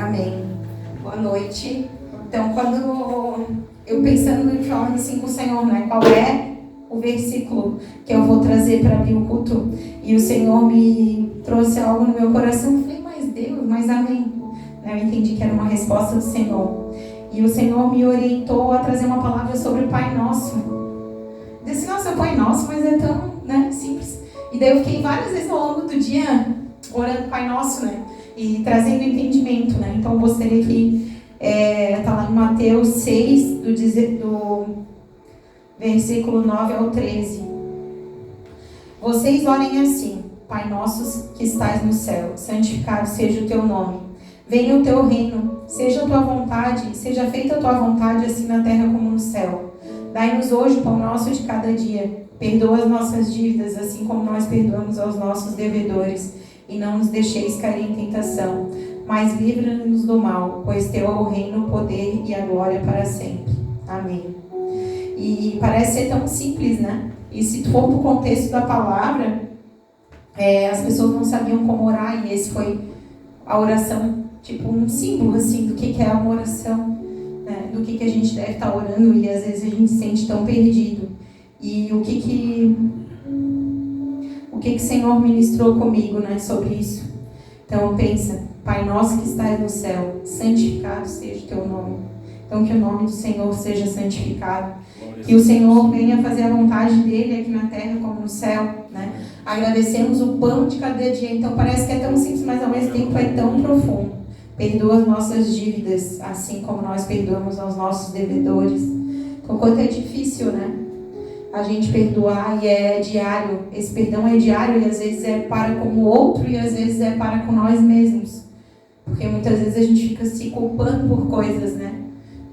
Amém. Boa noite. Então, quando eu pensando e falando assim com o Senhor, né, qual é o versículo que eu vou trazer para abrir o culto, e o Senhor me trouxe algo no meu coração, eu falei, mas Deus, mas amém. Eu entendi que era uma resposta do Senhor. E o Senhor me orientou a trazer uma palavra sobre o Pai Nosso. Eu disse, nossa, Pai Nosso, mas é tão, simples. E daí eu fiquei várias vezes ao longo do dia orando Pai Nosso, e trazendo entendimento, Então eu gostaria que está lá em Mateus 6, do versículo 9 ao 13. Vocês orem assim: Pai Nosso que estás no céu, santificado seja o teu nome. Venha o teu reino, seja a tua vontade, seja feita a tua vontade, assim na terra como no céu. Dai-nos hoje o pão nosso de cada dia. Perdoa as nossas dívidas, assim como nós perdoamos aos nossos devedores. E não nos deixeis cair em tentação, mas livra-nos do mal, pois teu é o reino, o poder e a glória para sempre. Amém. E parece ser tão simples, E se for para o contexto da palavra, as pessoas não sabiam como orar, e esse foi a oração, tipo um símbolo, assim, do que é uma oração, do que a gente deve estar orando, e às vezes a gente se sente tão perdido. E o que o Senhor ministrou comigo, sobre isso? Então pensa, Pai Nosso que estás no céu, santificado seja o teu nome. Então que o nome do Senhor seja santificado, que o Senhor venha fazer a vontade dele aqui na terra como no céu, Agradecemos o pão de cada dia. Então parece que é tão simples, mas ao mesmo tempo é tão profundo. Perdoa as nossas dívidas, assim como nós perdoamos aos nossos devedores. Então quanto é difícil, a gente perdoar, e é diário. Esse perdão é diário, e às vezes é para com o outro, e às vezes é para com nós mesmos. Porque muitas vezes a gente fica se culpando por coisas,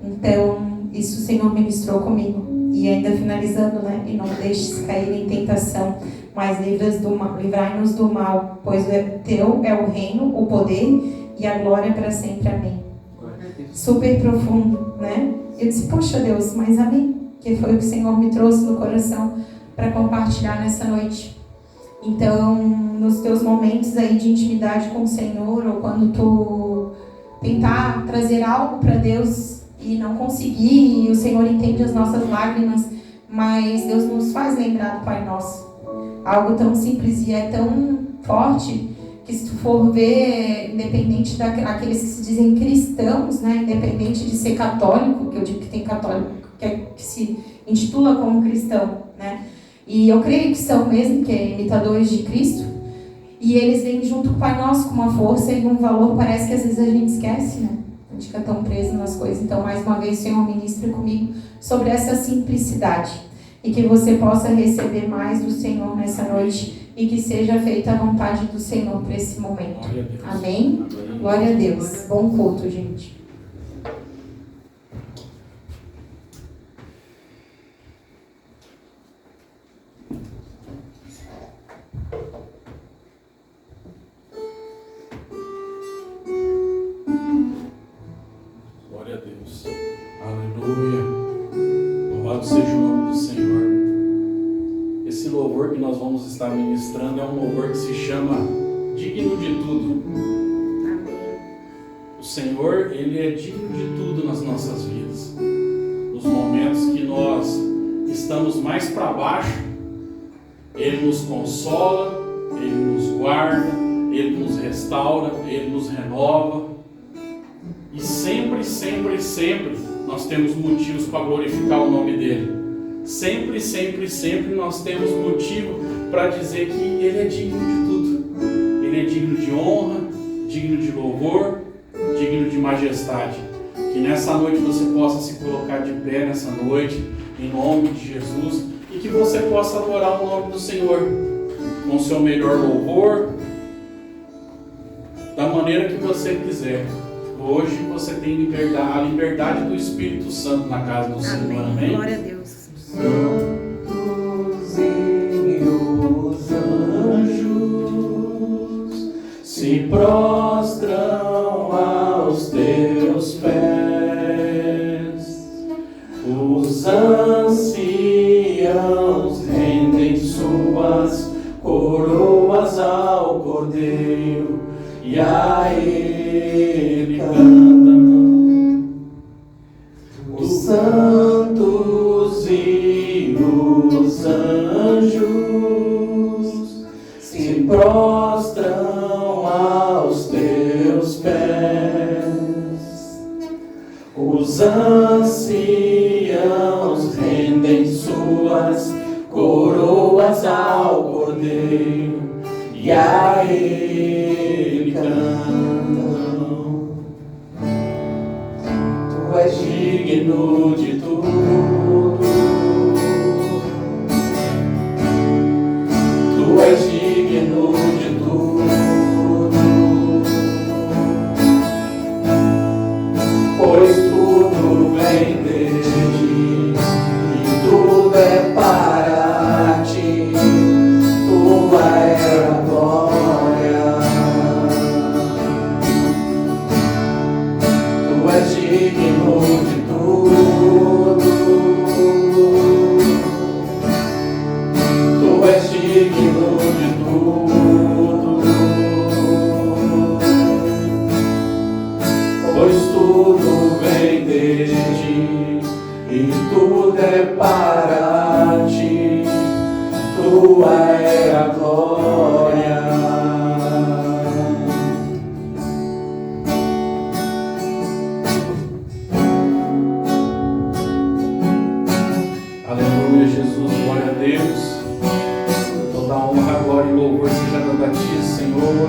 Então, isso o Senhor ministrou comigo. E ainda finalizando, E não deixes cair em tentação, mas livrai-nos do mal, pois teu é o reino, o poder e a glória para sempre. Amém. Super profundo, Eu disse, poxa Deus, mas amém. Que foi o que o Senhor me trouxe no coração para compartilhar nessa noite. Então, nos teus momentos aí de intimidade com o Senhor, ou quando tu tentar trazer algo para Deus e não conseguir, e o Senhor entende as nossas lágrimas, mas Deus nos faz lembrar do Pai Nosso. Algo tão simples e é tão forte que, se tu for ver, independente daqueles que se dizem cristãos, independente de ser católico, que eu digo que tem católico que se intitula como cristão, E eu creio que são mesmo, que é imitadores de Cristo, e eles vêm junto com o Pai Nosso com uma força e um valor, parece que às vezes a gente esquece, A gente fica tão preso nas coisas. Então, mais uma vez, o Senhor ministra comigo sobre essa simplicidade, e que você possa receber mais do Senhor nessa noite, e que seja feita a vontade do Senhor para esse momento. Amém? Glória a Deus. Bom culto, gente. Está ministrando é um louvor que se chama Digno de Tudo. Amém. O Senhor, Ele é digno de tudo nas nossas vidas. Nos momentos que nós estamos mais para baixo, Ele nos consola, Ele nos guarda, Ele nos restaura, Ele nos renova. E sempre, sempre, sempre nós temos motivos para glorificar o nome dEle. Sempre, sempre, sempre nós temos motivo para dizer que Ele é digno de tudo. Ele é digno de honra, digno de louvor, digno de majestade. Que nessa noite você possa se colocar de pé nessa noite, em nome de Jesus, e que você possa adorar o nome do Senhor com o seu melhor louvor, da maneira que você quiser. Hoje você tem a liberdade do Espírito Santo na casa do Senhor. Amém? Glória a Deus. Os anjos se prostram aos teus pés, os anciãos rendem suas coroas ao Cordeiro, e a Ele cantam, os santos e os anjos se prostram aos teus pés. Os anciãos rendem suas coroas ao Cordeiro e a Ele cantam. Tu és digno de tudo, Tu és digno de tudo, pois tudo vem de ti e tudo é para ti. Tua é a glória. Tu és digno de tudo. Tu és digno de tudo. Pois tudo vem de ti e tudo é para ti. Tua é a glória. Aleluia, Jesus, glória a Deus. Toda honra, glória e louvor seja dada a ti, Senhor.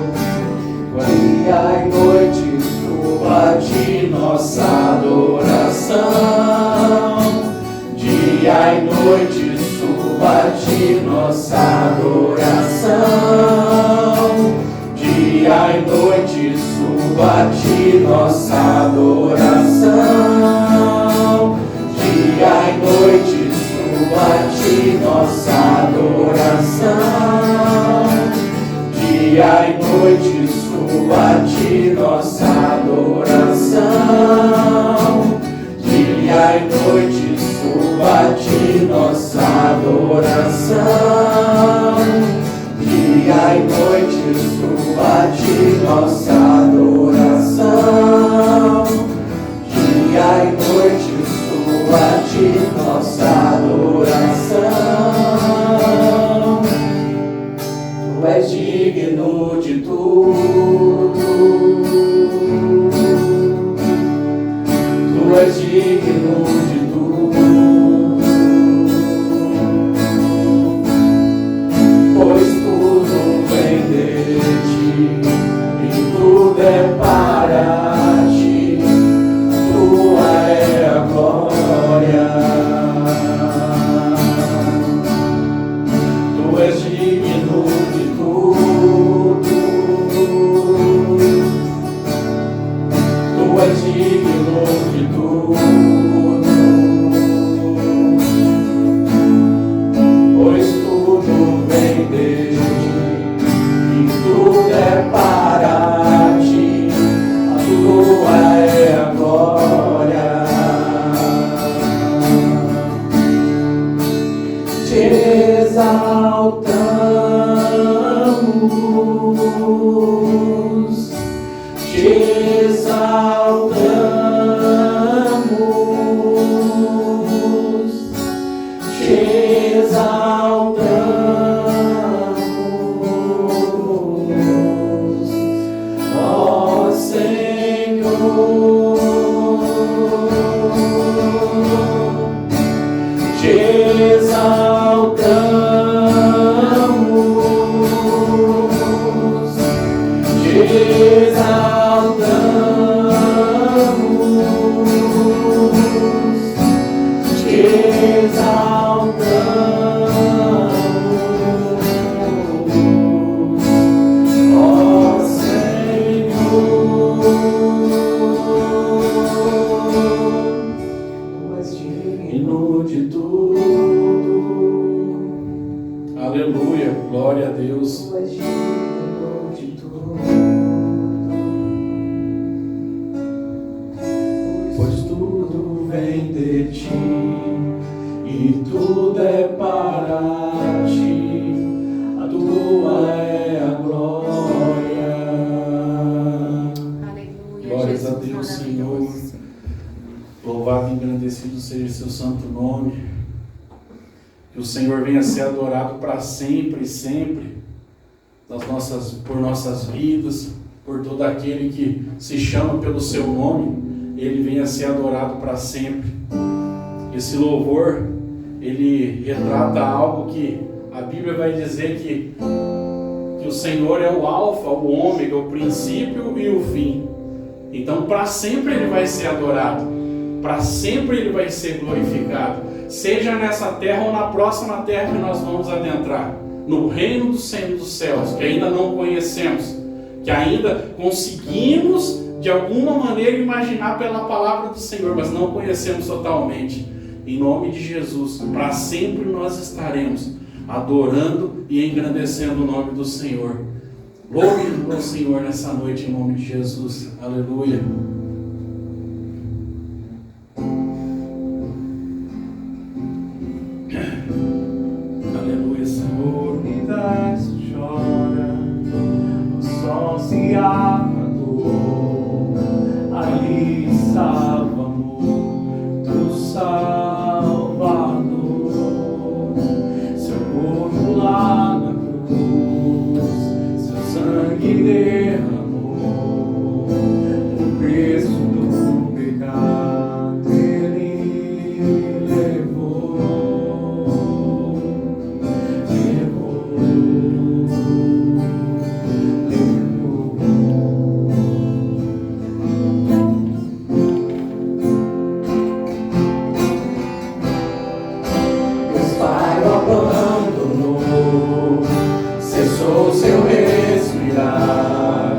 Dia e noite suba a ti nossa adoração. Dia e noite suba a ti nossa adoração. Dia e noite suba a ti nossa adoração. Dia e noite suba a ti nossa adoração. Dia e noite suba a ti nossa adoração. Dia e noite suba a ti nossa adoração. Dia e noite suba a ti nossa adoração. Dia e noite suba a ti nossa adoração. Tu és digno de tudo. Tu és digno de tudo. Pois tudo vem de ti e tudo é para ti. Tua é a glória. Tu és digno de tudo. Tu és digno de tudo. Pois tudo vem de ti e tudo é para ti. Tua é a glória. Te exaltamos, te exaltamos, te exaltamos, ó Senhor. Te exaltamos, te exaltamos, te exaltamos, ó Senhor. Tu és digno de tudo. Aleluia, glória a Deus. Tu és digno de tudo. Pois tudo vem de ti e tudo é para ti. A tua é a glória. Aleluia, Glórias a Jesus. Bendecido seja seu santo nome. Que o Senhor venha ser adorado para sempre e sempre, por nossas vidas, por todo aquele que se chama pelo seu nome, ele venha ser adorado para sempre. Esse louvor, ele retrata algo que a Bíblia vai dizer que o Senhor é o alfa, o ômega, o princípio e o fim. Então, para sempre ele vai ser adorado, para sempre ele vai ser glorificado, seja nessa terra ou na próxima terra que nós vamos adentrar, no reino do Senhor dos céus, que ainda não conhecemos, que ainda conseguimos de alguma maneira imaginar pela palavra do Senhor, mas não conhecemos totalmente. Em nome de Jesus, para sempre nós estaremos adorando e engrandecendo o nome do Senhor. Louve o Senhor nessa noite em nome de Jesus. Aleluia. Aleluia, Senhor. Unidade chora, o sol se apagou, ali estava muito Salvador, seu corpo lá na cruz, seu sangue derramou, o preço do pecado ele levou. Cessou seu respirar,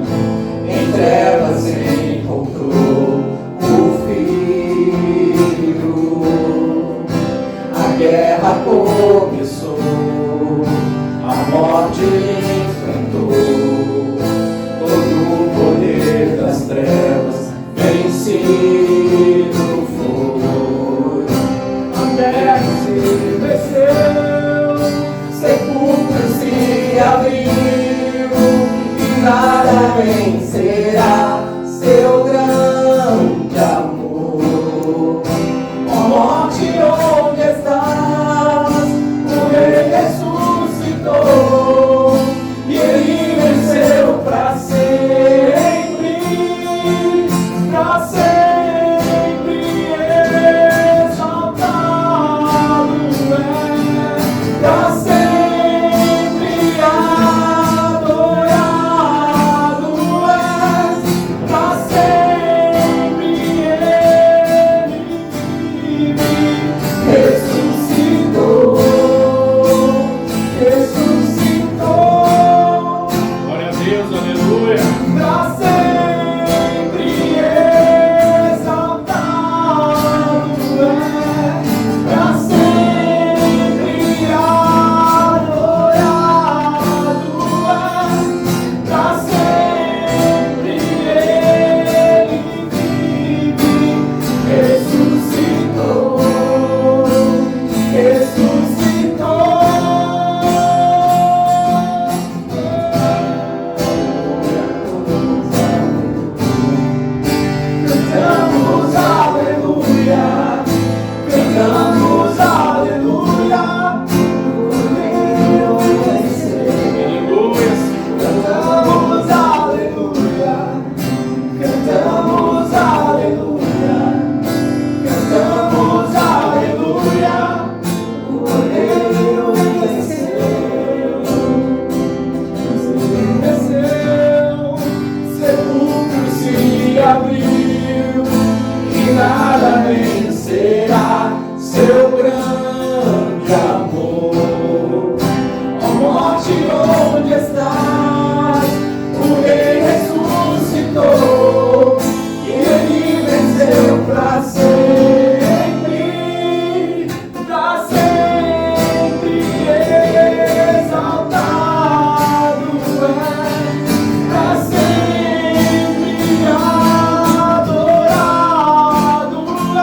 em trevas encontrou o Filho. A guerra começou, a morte enfrentou, todo o poder das trevas vencido foi. A terra se venceu, sepulcro se abriu, e nada vencerá seu grande amor. Ó morte, onde estás? O Rei ressuscitou, e ele venceu para sempre, exaltado é, para sempre. Adorado és, pra sempre ele vive, ressuscitou, ressuscitou. Glória a Deus, aleluia. Pra sempre exaltado é, pra sempre adorado é, pra sempre ele vive, ressuscitou, ressuscitou. Cantamos aleluia, cantamos aleluia, o Cordeiro venceu. Aleluia, Cantamos aleluia, cantamos aleluia, cantamos aleluia, o Cordeiro venceu. Venceu, sepulcro se abriu, e nada vencerá seu grande amor. Ó morte, onde estás? O Rei ressuscitou, e ele venceu para sempre, exaltado é, para sempre adorado é,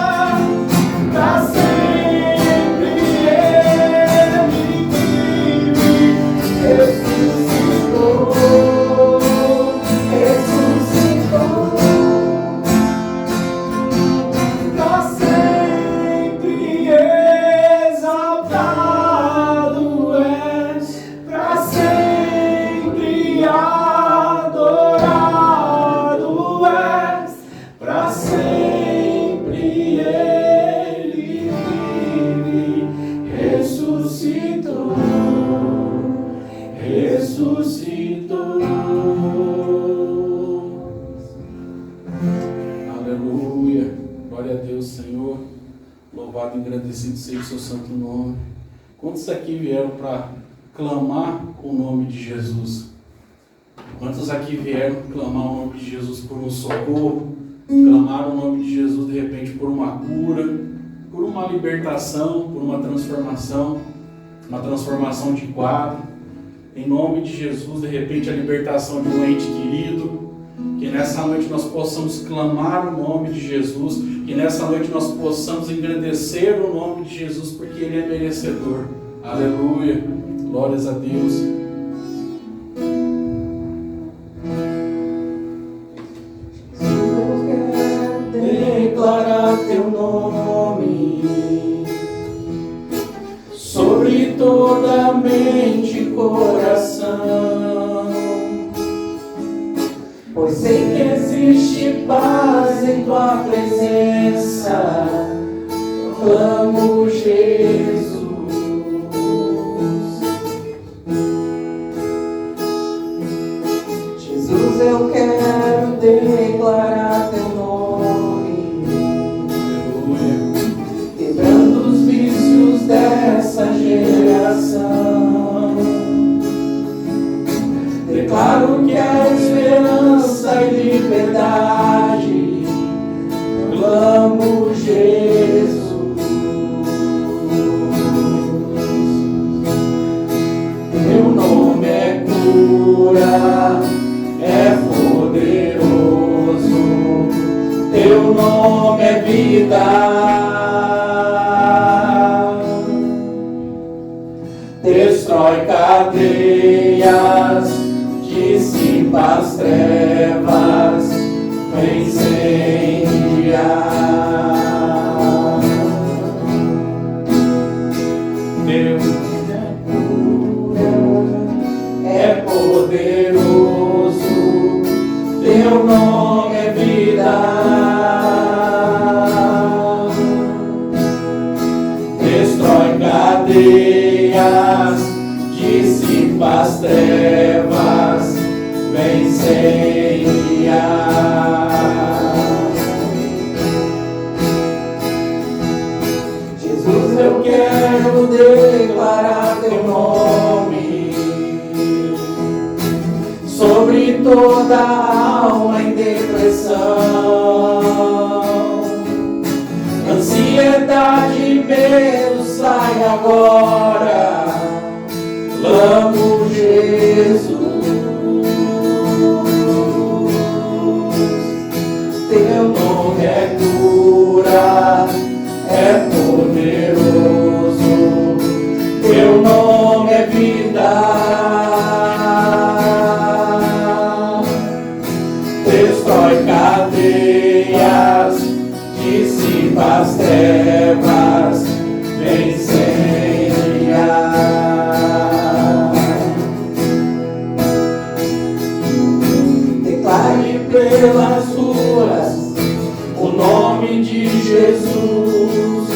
para sempre ele vive, ressuscitou. ressuscitou. Aleluia. Glória a Deus, Senhor. Louvado e agradecido seja o seu santo nome. Quantos aqui vieram para clamar o nome de Jesus? Quantos aqui vieram clamar o nome de Jesus por um socorro? Clamar o nome de Jesus de repente por uma cura, por uma libertação, por uma transformação de quadro. Em nome de Jesus, de repente a libertação de um ente querido. Que nessa noite nós possamos clamar o nome de Jesus, que nessa noite nós possamos engrandecer o nome de Jesus, porque Ele é merecedor. Aleluia, glórias a Deus. Eu quero declarar teu nome sobre toda mente e coração, pois sei que existe paz em tua presença. Clamo Jesus. Jesus, eu quero declarar teu nome, quebrando os vícios dessa geração. Declaro que há esperança e liberdade. Clamo Jesus. Teu nome é cura, é poderoso. Teu nome é vida. Destrói cadeias, dissipa as trevas, vem incendiar. Deus é poderoso, teu nome é vida. Destrói cadeias, dissipa as trevas, vem incendiar. Jesus, eu quero declarar teu nome sobre toda alma em depressão. Ansiedade e medo, sai agora. Clamo Jesus. Teu nome é cura, é poderoso. Teu nome é vida. Destrói cadeias, dissipa as trevas, vem incendiar. Declare pelas ruas o nome de Jesus.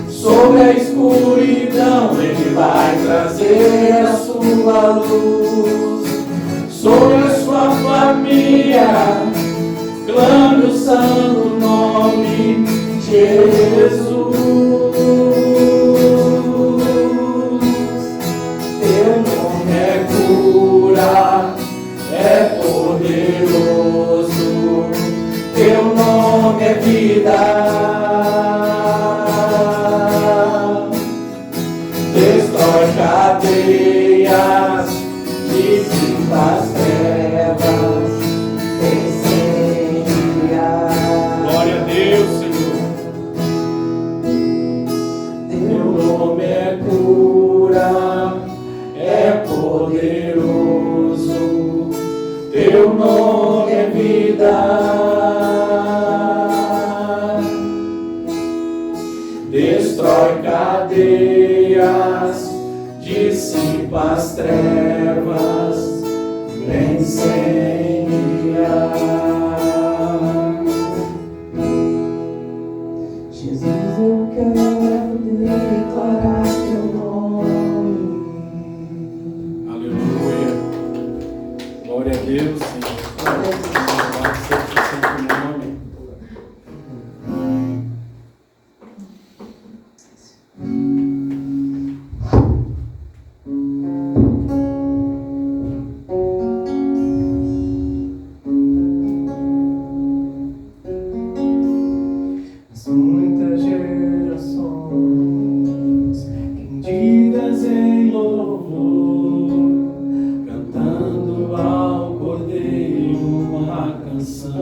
Sobre a escuridão Ele vai trazer a sua luz. Sobre a sua família clame o santo nome de Jesus. Teu nome é cura, é poderoso. Teu nome é vida. Destrói cadeias, dissipa as trevas, incendiar. Glória a Deus, Senhor. Teu nome é cura, é poderoso. Teu nome é vida. Destrói cadeias, dissipa as trevas, vem incendiar. Jesus, eu quero declarar teu nome. Aleluia. Deus, Senhor. Louvado seja o santo nome. Muitas gerações rendidas em louvor, cantando ao Cordeiro uma canção.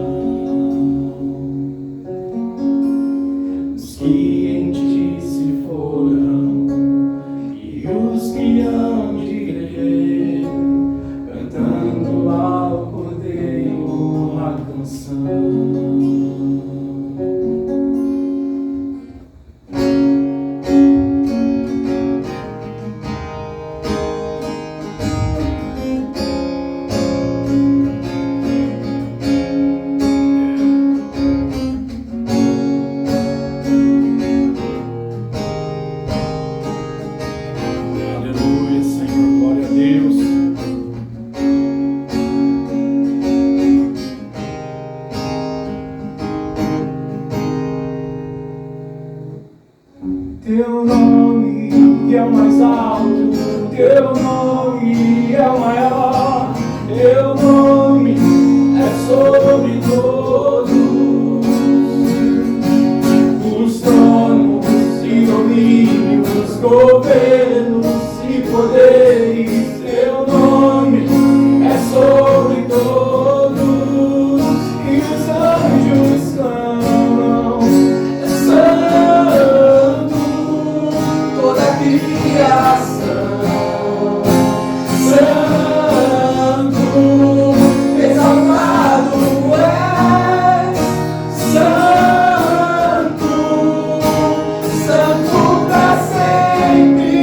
Os que em ti se foram e os que hão de crer, cantando ao Cordeiro uma canção. Aleluia, Senhor. Glória a Deus. Teu nome é o mais alto, teu nome é o maior, teu nome é sobre todos os tronos e domínios, governos e poderes. Teu nome é sobre todos e os anjos clamam: é santo, toda a criação, santo, exaltado és, santo, santo pra sempre.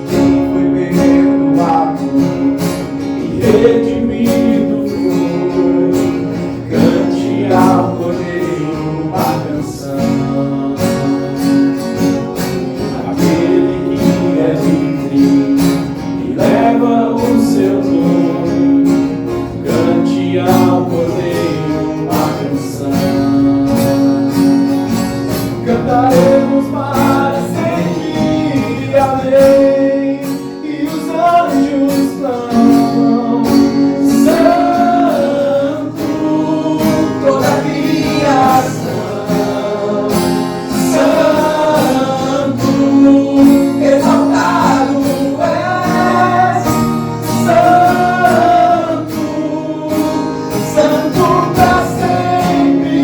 Quem foi perdoado e redimido foi, cante ao Cordeiro uma canção. Aquele que é livre e leva o seu nome, cante ao Cordeiro uma canção. Cantaremos para sempre, amém, e os anjos clamam: santo, toda a criação, santo, exaltado és, santo, santo pra sempre.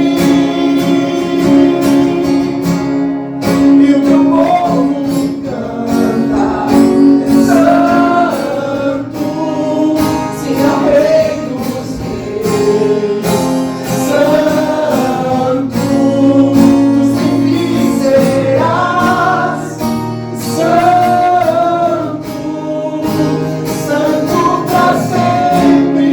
E o teu povo canta: é santo, sim, ao Rei dos Reis, santo, dos que serás, santo, santo pra sempre.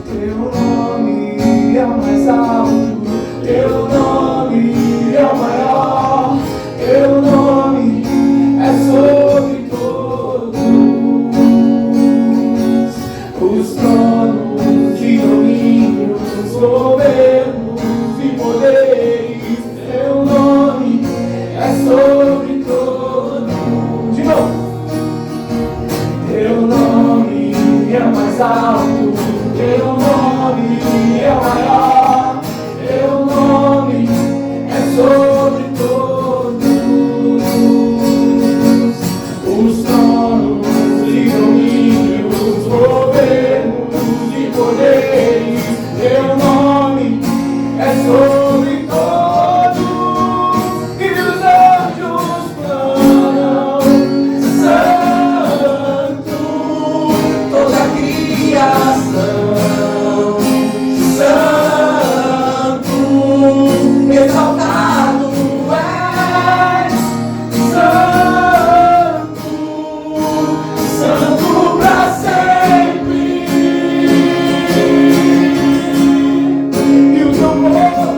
Teu nome é o mais alto, teu nome é o maior, teu nome é sobre todos os tronos e domínios, governos e poderes. Teu nome é sobre todos. De novo. Teu nome é o mais alto, teu nome é o maior, teu nome é sobre todos os tronos e domínios, governos e poderes. Teu nome é sobre todos e os anjos clamam: santo, toda a criação, santo, exaltado és, santo, santo pra sempre. E o teu povo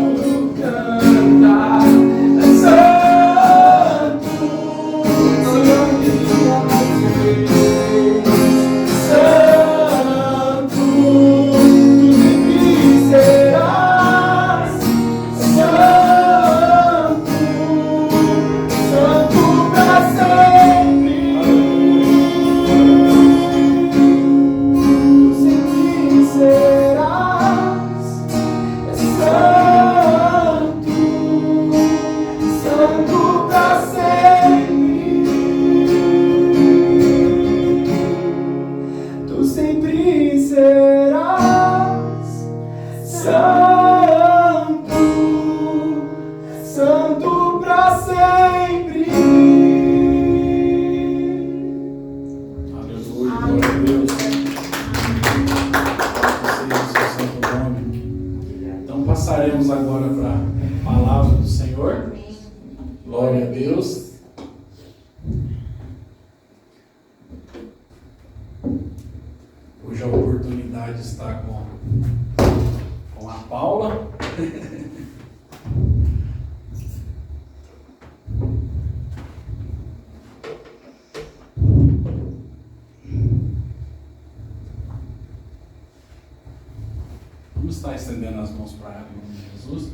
Vamos agora para a palavra do Senhor. Amém. Glória a Deus. Hoje a oportunidade está com a Paula. Vamos estar estendendo as mãos para ela em nome de Jesus.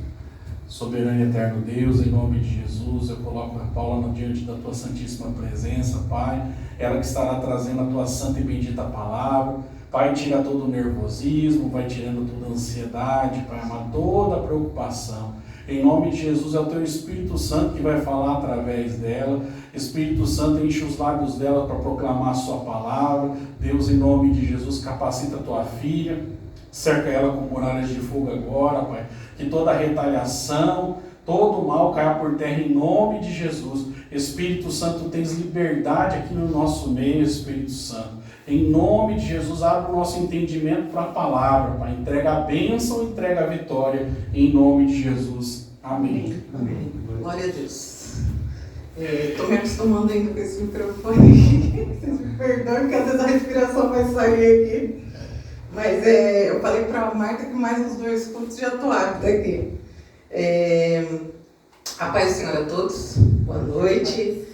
Soberano e eterno Deus, em nome de Jesus, eu coloco a Paula diante da tua santíssima presença, Pai. Ela que estará trazendo a tua santa e bendita palavra. Pai, tira todo o nervosismo, vai tirando toda a ansiedade, Pai, amar toda a preocupação. Em nome de Jesus, é o teu Espírito Santo que vai falar através dela. Espírito Santo, enche os lábios dela para proclamar a sua palavra. Deus, em nome de Jesus, capacita a tua filha. Cerca ela com muralhas de fogo agora, Pai. Que toda retaliação, todo o mal caia por terra em nome de Jesus. Espírito Santo, tens liberdade aqui no nosso meio, Espírito Santo. Em nome de Jesus, abre o nosso entendimento para a palavra, Pai. Entrega a bênção, entrega a vitória. Em nome de Jesus. Amém. Amém. Glória a Deus. Estou me acostumando ainda com esse microfone. Vocês me perdoem que às vezes a respiração vai sair aqui. Mas eu falei para a Marta que mais uns 2 cultos já estou apta aqui. A paz do Senhor a todos. Boa noite.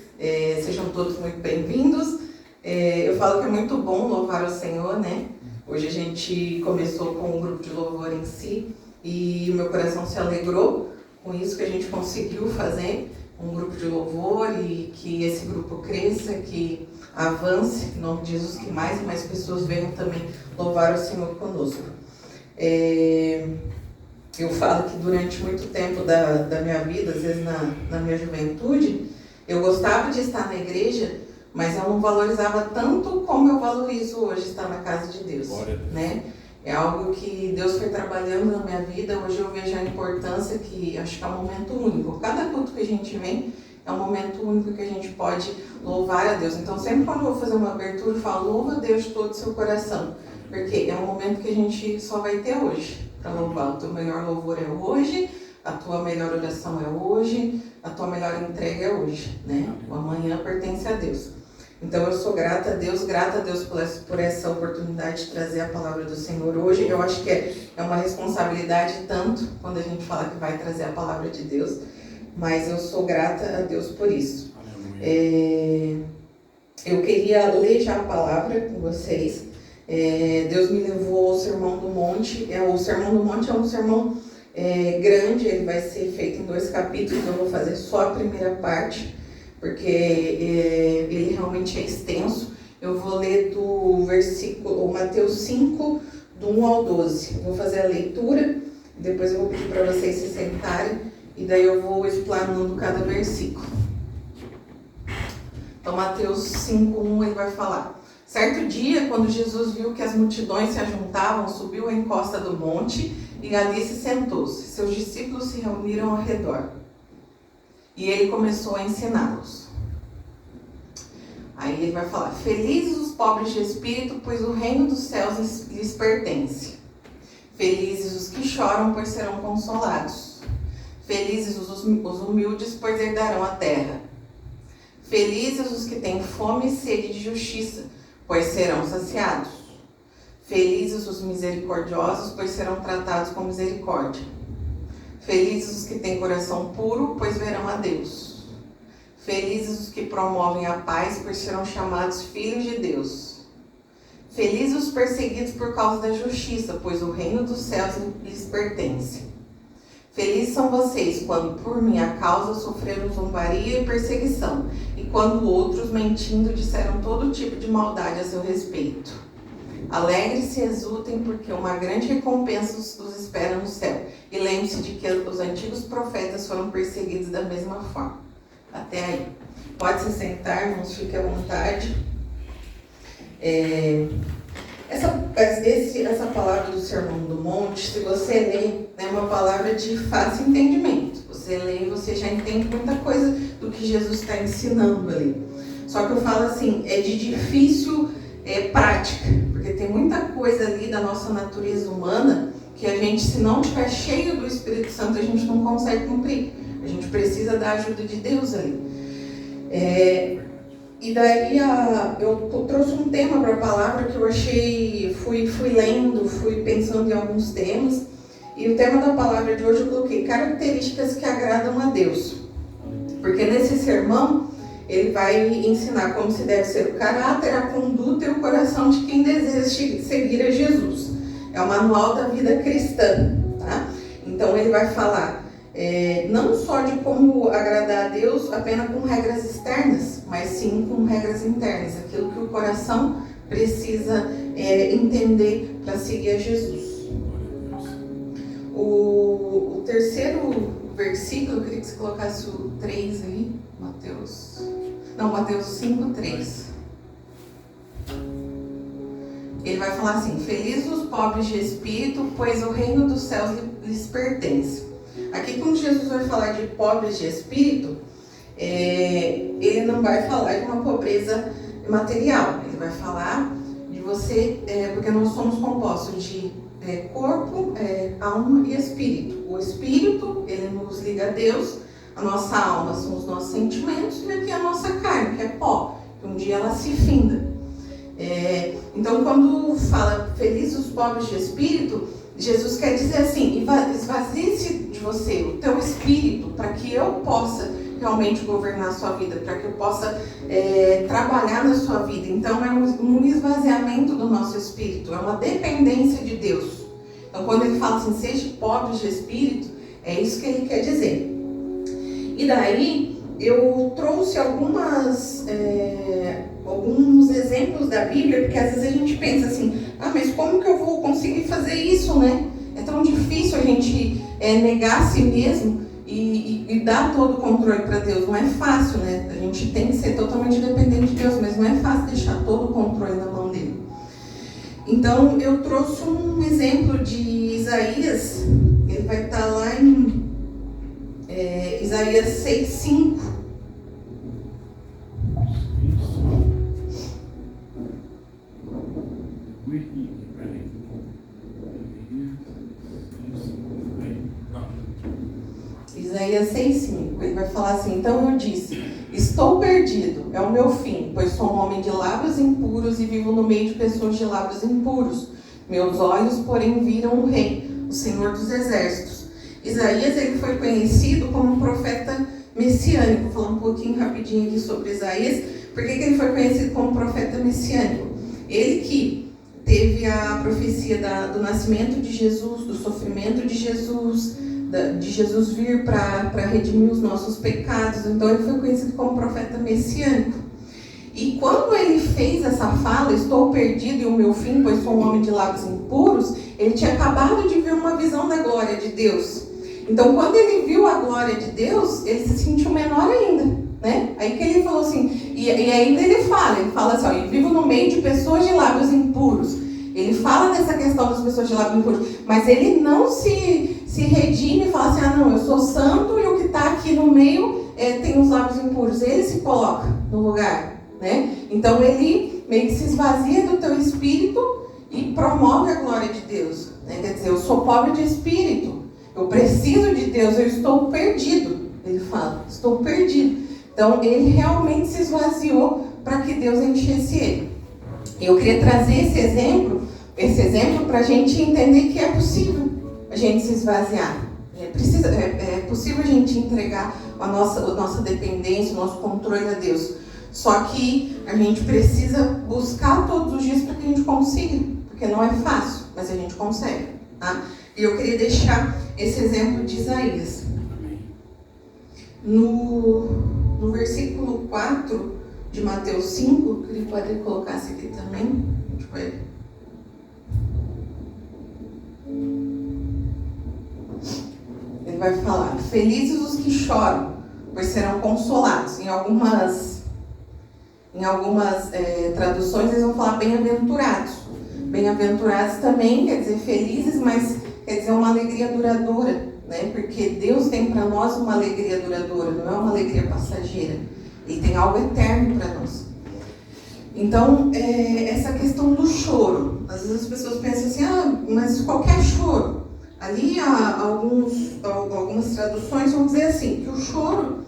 Sejam todos muito bem-vindos. Eu falo que é muito bom louvar o Senhor, né? Hoje a gente começou com um grupo de louvor em si e o meu coração se alegrou com isso que a gente conseguiu fazer, um grupo de louvor, e que esse grupo cresça, que avance, em nome de Jesus, que mais e mais pessoas venham também louvar o Senhor conosco. Eu falo que durante muito tempo da minha vida, às vezes na minha juventude, eu gostava de estar na igreja, mas eu não valorizava tanto como eu valorizo hoje estar na casa de Deus, né? É algo que Deus foi trabalhando na minha vida. Hoje eu vejo a importância, que acho que é um momento único. Cada culto que a gente vem é um momento único que a gente pode louvar a Deus. Então sempre quando eu vou fazer uma abertura, eu falo, louva a Deus de todo o seu coração. Porque é um momento que a gente só vai ter hoje para louvar. O teu melhor louvor é hoje, a tua melhor oração é hoje, a tua melhor entrega é hoje, né? O amanhã pertence a Deus. Então eu sou grata a Deus por essa oportunidade de trazer a palavra do Senhor hoje. Eu acho que é uma responsabilidade tanto quando a gente fala que vai trazer a palavra de Deus, mas eu sou grata a Deus por isso. Eu queria ler já a palavra com vocês. Deus me levou ao Sermão do Monte. O Sermão do Monte é um sermão grande, ele vai ser feito em 2 capítulos. Eu vou fazer só a primeira parte, porque ele realmente é extenso. Eu vou ler do versículo Mateus 5, do 1 ao 12. Eu vou fazer a leitura, depois eu vou pedir para vocês se sentarem, e daí eu vou explanando cada versículo. Então, Mateus 5, 1, ele vai falar. Certo dia, quando Jesus viu que as multidões se ajuntavam, subiu à encosta do monte e ali se sentou-se. Seus discípulos se reuniram ao redor. E ele começou a ensiná-los. Aí ele vai falar, felizes os pobres de espírito, pois o reino dos céus lhes pertence. Felizes os que choram, pois serão consolados. Felizes os humildes, pois herdarão a terra. Felizes os que têm fome e sede de justiça, pois serão saciados. Felizes os misericordiosos, pois serão tratados com misericórdia. Felizes os que têm coração puro, pois verão a Deus. Felizes os que promovem a paz, pois serão chamados filhos de Deus. Felizes os perseguidos por causa da justiça, pois o reino dos céus lhes pertence. Felizes são vocês quando por minha causa sofreram zombaria e perseguição, e quando outros, mentindo, disseram todo tipo de maldade a seu respeito. Alegre-se e exultem, porque uma grande recompensa os espera no céu. E lembre-se de que os antigos profetas foram perseguidos da mesma forma. Até aí. Pode se sentar, irmãos, fique à vontade. Essa palavra do Sermão do Monte, se você ler, é uma palavra de fácil entendimento. Você lê e você já entende muita coisa do que Jesus está ensinando ali. Só que eu falo assim, é de difícil prática, porque tem muita coisa ali da nossa natureza humana que a gente, se não estiver cheio do Espírito Santo, a gente não consegue cumprir. A gente precisa da ajuda de Deus ali. E daí eu trouxe um tema para a palavra que eu achei, fui lendo, fui pensando em alguns temas. E o tema da palavra de hoje eu coloquei características que agradam a Deus. Porque nesse sermão ele vai ensinar como se deve ser o caráter, a conduta e o coração de quem deseja seguir a Jesus. É o manual da vida cristã, tá? Então ele vai falar não só de como agradar a Deus apenas com regras externas, mas sim com regras internas, aquilo que o coração precisa entender para seguir a Jesus. O terceiro versículo, eu queria que você colocasse o 3 aí, Mateus 5:3. Ele vai falar assim: felizes os pobres de espírito, pois o reino dos céus lhes pertence. Aqui, quando Jesus vai falar de pobres de espírito, ele não vai falar de uma pobreza material. Ele vai falar de você, porque nós somos compostos de corpo, alma e espírito. O espírito, ele nos liga a Deus. A nossa alma são os nossos sentimentos, e aqui a nossa carne, que é pó, que um dia ela se finda. Então, quando fala felizes os pobres de espírito, Jesus quer dizer assim: esvazie-se de você o teu espírito, para que eu possa realmente governar a sua vida, para que eu possa trabalhar na sua vida. Então, é um esvaziamento do nosso espírito, é uma dependência de Deus. Então, quando ele fala assim, seja pobres de espírito, é isso que ele quer dizer. E daí, eu trouxe alguns exemplos da Bíblia, porque às vezes a gente pensa assim, mas como que eu vou conseguir fazer isso, né? É tão difícil a gente negar a si mesmo e dar todo o controle para Deus. Não é fácil, né? A gente tem que ser totalmente dependente de Deus, mas não é fácil deixar todo o controle na mão dele. Então, eu trouxe um exemplo de Isaías. Ele vai estar lá em Isaías 6:5. Isaías 6:5, ele vai falar assim: então eu disse, estou perdido, é o meu fim, pois sou um homem de lábios impuros e vivo no meio de pessoas de lábios impuros. Meus olhos, porém, viram o Rei, o Senhor dos Exércitos. Isaías, ele foi conhecido como um profeta messiânico. Vou falar um pouquinho rapidinho aqui sobre Isaías. Por que ele foi conhecido como profeta messiânico? Ele que teve a profecia do nascimento de Jesus, do sofrimento de Jesus vir para redimir os nossos pecados. Então ele foi conhecido como profeta messiânico. E quando ele fez essa fala, estou perdido e o meu fim, pois sou um homem de lábios impuros, ele tinha acabado de ver uma visão da glória de Deus. Então quando ele viu a glória de Deus, ele se sentiu menor ainda, né? Aí que ele falou assim, e ainda ele fala assim, eu vivo no meio de pessoas de lábios impuros. Ele fala dessa questão das pessoas de lábios impuros, mas ele não se redime e fala assim, não, eu sou santo e o que está aqui no meio tem os lábios impuros. Ele se coloca no lugar, né? Então ele meio que se esvazia do teu espírito e promove a glória de Deus, né? Quer dizer, eu sou pobre de espírito, eu preciso de Deus, eu estou perdido. Ele fala, estou perdido. Então ele realmente se esvaziou para que Deus enchesse ele. Eu queria trazer esse exemplo para a gente entender que é possível a gente se esvaziar. É possível a gente entregar a nossa dependência, o nosso controle a Deus. Só que a gente precisa buscar todos os dias para que a gente consiga. Porque não é fácil, mas a gente consegue. Tá? E eu queria deixar esse exemplo de Isaías. No versículo 4 de Mateus 5, que ele pode colocar isso aqui também. Deixa eu ver. Ele vai falar, felizes os que choram, pois serão consolados. Em algumas traduções eles vão falar bem-aventurados. Bem-aventurados também quer dizer felizes, mas quer dizer uma alegria duradoura, né? Porque Deus tem para nós uma alegria duradoura, não é uma alegria passageira. Ele tem algo eterno para nós. Então, essa questão do choro. Às vezes as pessoas pensam assim, mas qualquer choro. Ali algumas traduções vão dizer assim, que o choro,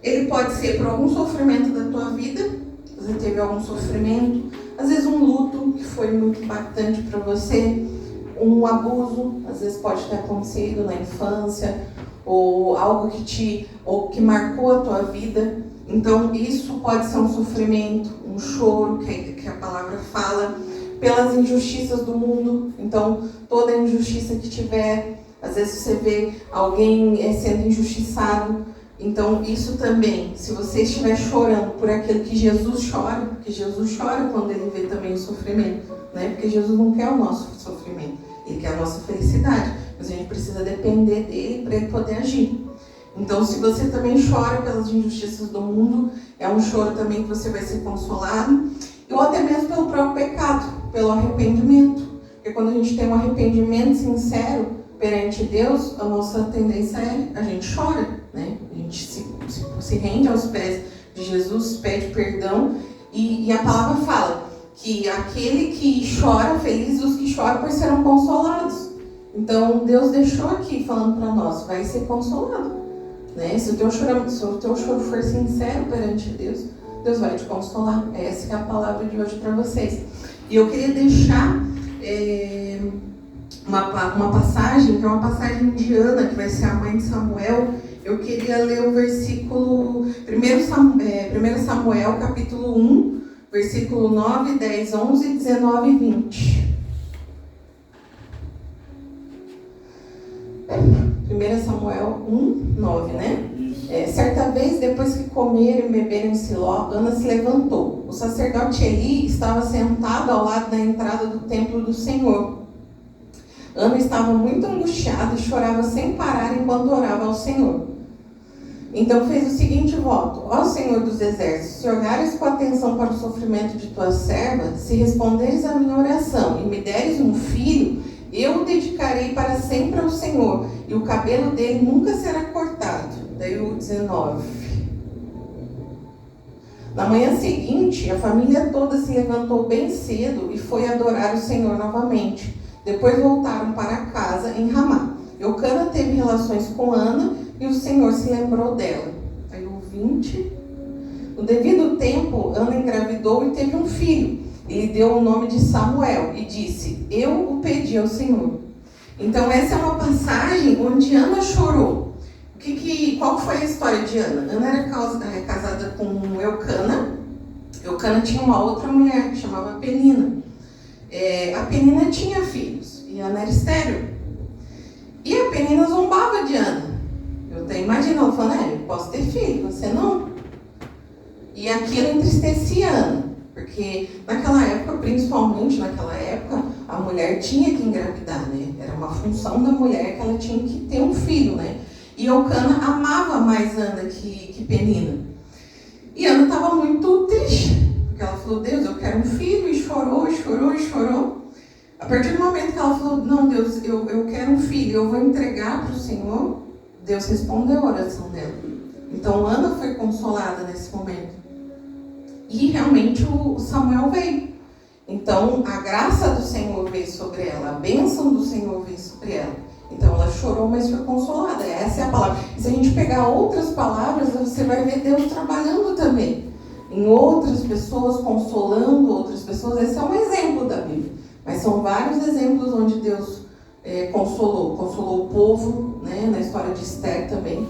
ele pode ser por algum sofrimento da tua vida, você teve algum sofrimento, às vezes um luto que foi muito impactante para você, um abuso, às vezes pode ter acontecido na infância, ou algo que marcou a tua vida. Então isso pode ser um sofrimento, um choro, que a palavra fala, pelas injustiças do mundo. Então toda injustiça que tiver, às vezes você vê alguém sendo injustiçado. Então isso também, se você estiver chorando por aquilo que Jesus chora, porque Jesus chora quando ele vê também o sofrimento, né? Porque Jesus não quer o nosso sofrimento, ele quer a nossa felicidade, mas a gente precisa depender dele para ele poder agir. Então se você também chora pelas injustiças do mundo, é um choro também que você vai ser consolado, ou até mesmo pelo próprio pecado, pelo arrependimento, porque quando a gente tem um arrependimento sincero perante Deus, a nossa tendência é a gente chora, né? A gente se rende aos pés de Jesus, pede perdão, e a palavra fala que aquele que chora, felizes os que choram, pois serão consolados. Então Deus deixou aqui falando para nós, vai ser consolado, né? Se o teu choro for sincero perante Deus, Deus vai te consolar. Essa é a palavra de hoje para vocês. E eu queria deixar uma passagem, que é uma passagem de Ana, que vai ser a mãe de Samuel. Eu queria ler o versículo 1 Samuel, capítulo 1, versículo 9, 10, 11, 19 e 20. 1 Samuel 1, 9, né? Certa vez, depois que comeram e beberam em Siló, Ana se levantou. O sacerdote Eli estava sentado ao lado da entrada do templo do Senhor. Ana estava muito angustiada e chorava sem parar enquanto orava ao Senhor. Então fez o seguinte voto: ó Senhor dos exércitos, se olhares com atenção para o sofrimento de tua serva, se responderes à minha oração e me deres um filho, eu o dedicarei para sempre ao Senhor, e o cabelo dele nunca será cortado. Daí o 19. Na manhã seguinte, a família toda se levantou bem cedo e foi adorar o Senhor novamente. Depois voltaram para casa em Ramá. Eucana teve relações com Ana e o Senhor se lembrou dela. Aí o 20. No devido tempo, Ana engravidou e teve um filho. Ele deu o nome de Samuel e disse: eu o pedi ao Senhor. Então essa é uma passagem onde Ana chorou. Qual foi a história de Ana? Ana era casada com Eucana. Eucana tinha uma outra mulher que chamava Penina. A Penina tinha filhos e Ana era estéril. E a Penina zombava de Ana. Eu até imagino ela falando: eu posso ter filho, você não? E aquilo entristecia Ana, porque naquela época, principalmente naquela época, a mulher tinha que engravidar, né? Era uma função da mulher que ela tinha que ter um filho, né? E Eucana amava mais Ana que Penina. E Ana estava muito triste, porque ela falou: Deus, eu quero um filho, e chorou, e chorou, e chorou. A partir do momento que ela falou: não, Deus, eu quero um filho, eu vou entregar para o Senhor, Deus respondeu a oração dela. Então Ana foi consolada nesse momento. E realmente o Samuel veio. Então a graça do Senhor veio sobre ela, a bênção do Senhor veio sobre ela. Então ela chorou, mas foi consolada. Essa é a palavra. E se a gente pegar outras palavras, você vai ver Deus trabalhando também em outras pessoas, consolando outras pessoas. Esse é um exemplo da Bíblia. Mas são vários exemplos onde Deus consolou o povo, né? Na história de Esther também,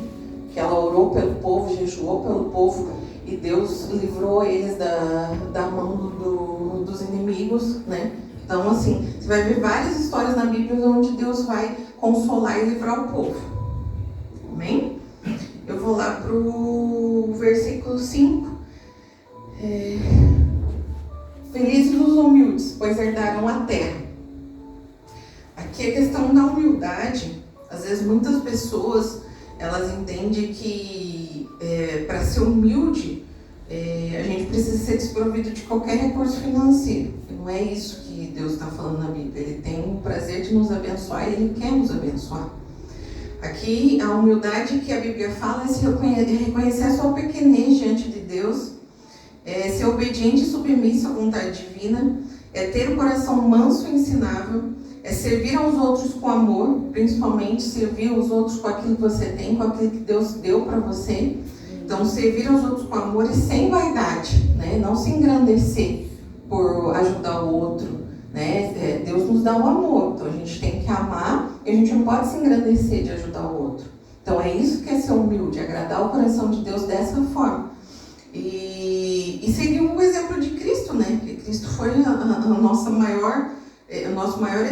que ela orou pelo povo, jejuou pelo povo, e Deus livrou eles da mão dos inimigos, né? Então, assim, você vai ver várias histórias na Bíblia onde Deus vai consolar e livrar o povo. Amém? Eu vou lá para o versículo 5. Felizes os humildes, pois herdarão a terra. Aqui a questão da humildade. Às vezes muitas pessoas, elas entendem que para ser humilde, a gente precisa ser desprovido de qualquer recurso financeiro. E não é isso que Deus está falando na Bíblia. Ele tem o prazer de nos abençoar e Ele quer nos abençoar. Aqui, a humildade que a Bíblia fala é se reconhecer a sua pequenez diante de Deus, ser obediente e submisso à vontade divina, ter um coração manso e ensinável, é servir aos outros com amor, principalmente servir aos outros com aquilo que você tem, com aquilo que Deus deu para você. Então, servir aos outros com amor e sem vaidade, né? Não se engrandecer por ajudar o outro, né? Deus nos dá o amor, então a gente tem que amar e a gente não pode se engrandecer de ajudar o outro. Então, é isso que é ser humilde, agradar o coração de Deus dessa forma. E seguir o exemplo de Cristo, né? Porque Cristo foi o nosso maior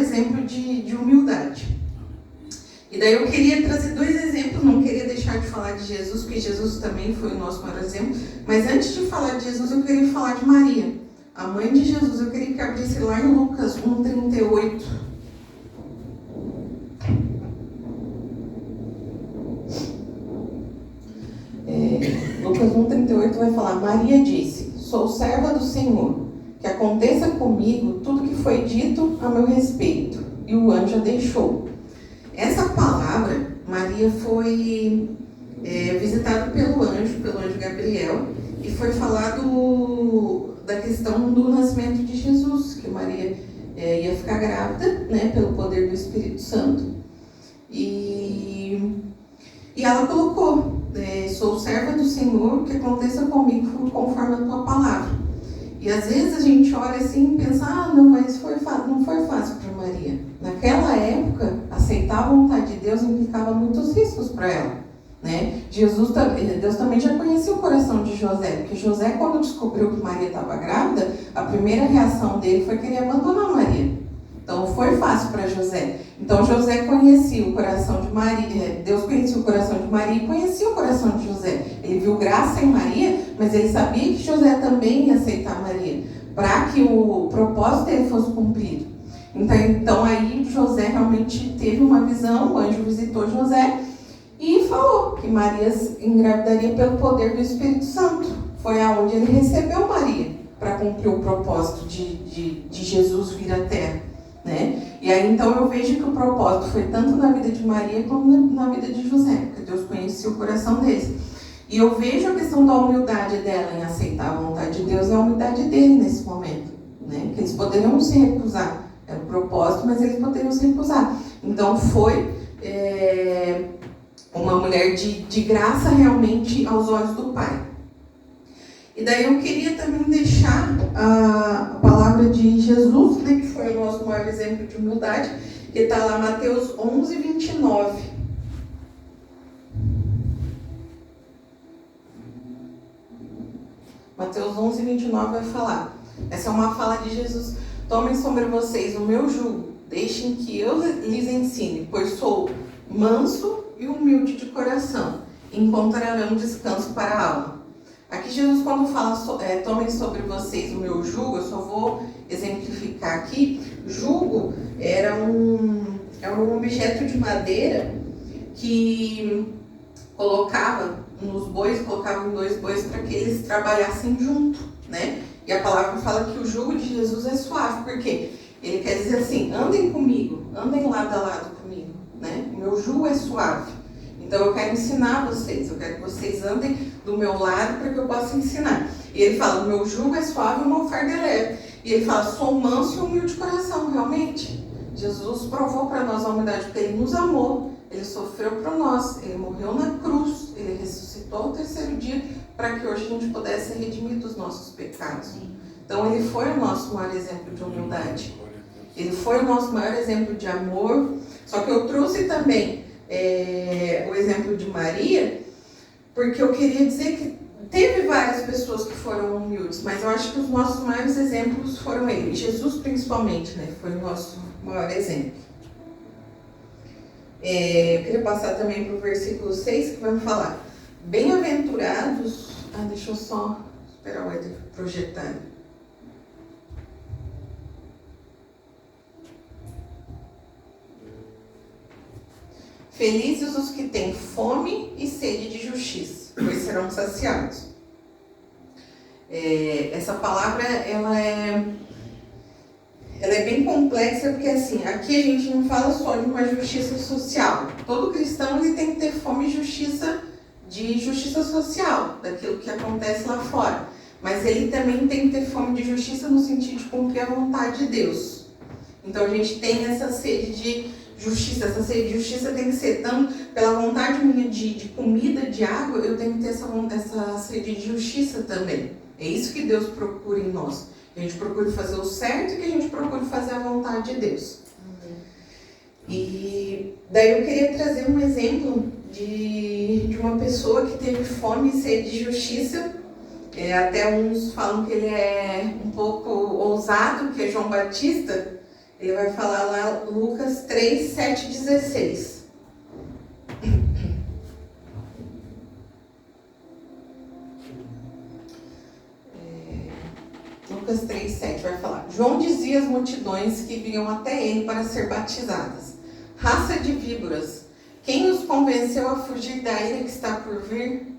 exemplo de humildade. E daí eu queria trazer 2 exemplos, não queria deixar de falar de Jesus, porque Jesus também foi o nosso maior exemplo. Mas antes de falar de Jesus, eu queria falar de Maria, a mãe de Jesus. Eu queria que abrisse lá em Lucas 1:38. Lucas 1:38 vai falar: Maria disse: sou serva do Senhor, que aconteça comigo tudo que foi dito a meu respeito. E o anjo a deixou. Essa palavra, Maria foi visitada pelo anjo Gabriel, e foi falado da questão do nascimento de Jesus, que Maria ia ficar grávida, né, pelo poder do Espírito Santo. E ela colocou: sou serva do Senhor, que aconteça comigo conforme a tua palavra. E às vezes a gente olha assim e pensa: não, mas não foi fácil para Maria. Naquela época, aceitar a vontade de Deus implicava muitos riscos para ela, né? Deus também já conhecia o coração de José, porque José, quando descobriu que Maria estava grávida, a primeira reação dele foi querer abandonar Maria. Então não foi fácil para José. Então José conhecia o coração de Maria, Deus conhecia o coração de Maria e conhecia o coração de José. Ele viu graça em Maria, mas ele sabia que José também ia aceitar Maria, para que o propósito dele fosse cumprido. Então aí José realmente teve uma visão, o anjo visitou José e falou que Maria engravidaria pelo poder do Espírito Santo. Foi aonde ele recebeu Maria, para cumprir o propósito de Jesus vir à Terra, né? E aí então eu vejo que o propósito foi tanto na vida de Maria como na vida de José, porque Deus conhecia o coração deles. E eu vejo a questão da humildade dela em aceitar a vontade de Deus e a humildade dele nesse momento, né? Que eles poderiam se recusar, era o propósito, mas eles poderiam se recusar. Então foi uma mulher de graça realmente aos olhos do Pai. E daí eu queria também deixar a palavra de Jesus, né, que foi o nosso maior exemplo de humildade, que está lá, Mateus 11:29. Mateus 11:29 vai falar. Essa é uma fala de Jesus: tomem sobre vocês o meu jugo, deixem que eu lhes ensine, pois sou manso e humilde de coração, e encontrarão descanso para a alma. Aqui Jesus, quando fala tomem sobre vocês o meu jugo, eu só vou exemplificar aqui. Jugo era um objeto de madeira que colocava em 2 bois para que eles trabalhassem junto, né? E a palavra fala que o jugo de Jesus é suave, porque ele quer dizer assim: andem comigo, andem lado a lado comigo, né? O meu jugo é suave. Então eu quero ensinar vocês, eu quero que vocês andem do meu lado para que eu possa ensinar. E ele fala: o meu jugo é suave e o meu fardo é leve. E ele fala: sou manso e humilde de coração. Realmente, Jesus provou para nós a humildade, porque ele nos amou, ele sofreu por nós, ele morreu na cruz, ele ressuscitou ao 3º dia para que hoje a gente pudesse ser redimido dos nossos pecados. Então ele foi o nosso maior exemplo de humildade. Ele foi o nosso maior exemplo de amor. Só que eu trouxe também o exemplo de Maria, porque eu queria dizer que teve várias pessoas que foram humildes, mas eu acho que os nossos maiores exemplos foram ele, e Jesus principalmente, né? Foi o nosso maior exemplo. Eu queria passar também para o versículo 6, que vai falar: bem-aventurados... deixa eu só esperar o Eder projetar. Felizes os que têm fome e sede de justiça, pois serão saciados. Essa palavra, ela é bem complexa, porque assim, aqui a gente não fala só de uma justiça social. Todo cristão ele tem que ter fome de justiça social, daquilo que acontece lá fora. Mas ele também tem que ter fome de justiça no sentido de cumprir a vontade de Deus. Então a gente tem essa sede de justiça. Essa sede de justiça tem que ser tanto pela vontade minha de comida, de água, eu tenho que ter essa sede de justiça também. É isso que Deus procura em nós. Que a gente procure fazer o certo e que a gente procure fazer a vontade de Deus. E daí eu queria trazer um exemplo de uma pessoa que teve fome e sede de justiça. Até uns falam que ele é um pouco ousado, que é João Batista. Ele vai falar lá Lucas 3, 7, 16. Lucas 3, 7 vai falar: João dizia às multidões que vinham até ele para ser batizadas: raça de víboras, quem os convenceu a fugir da ira que está por vir?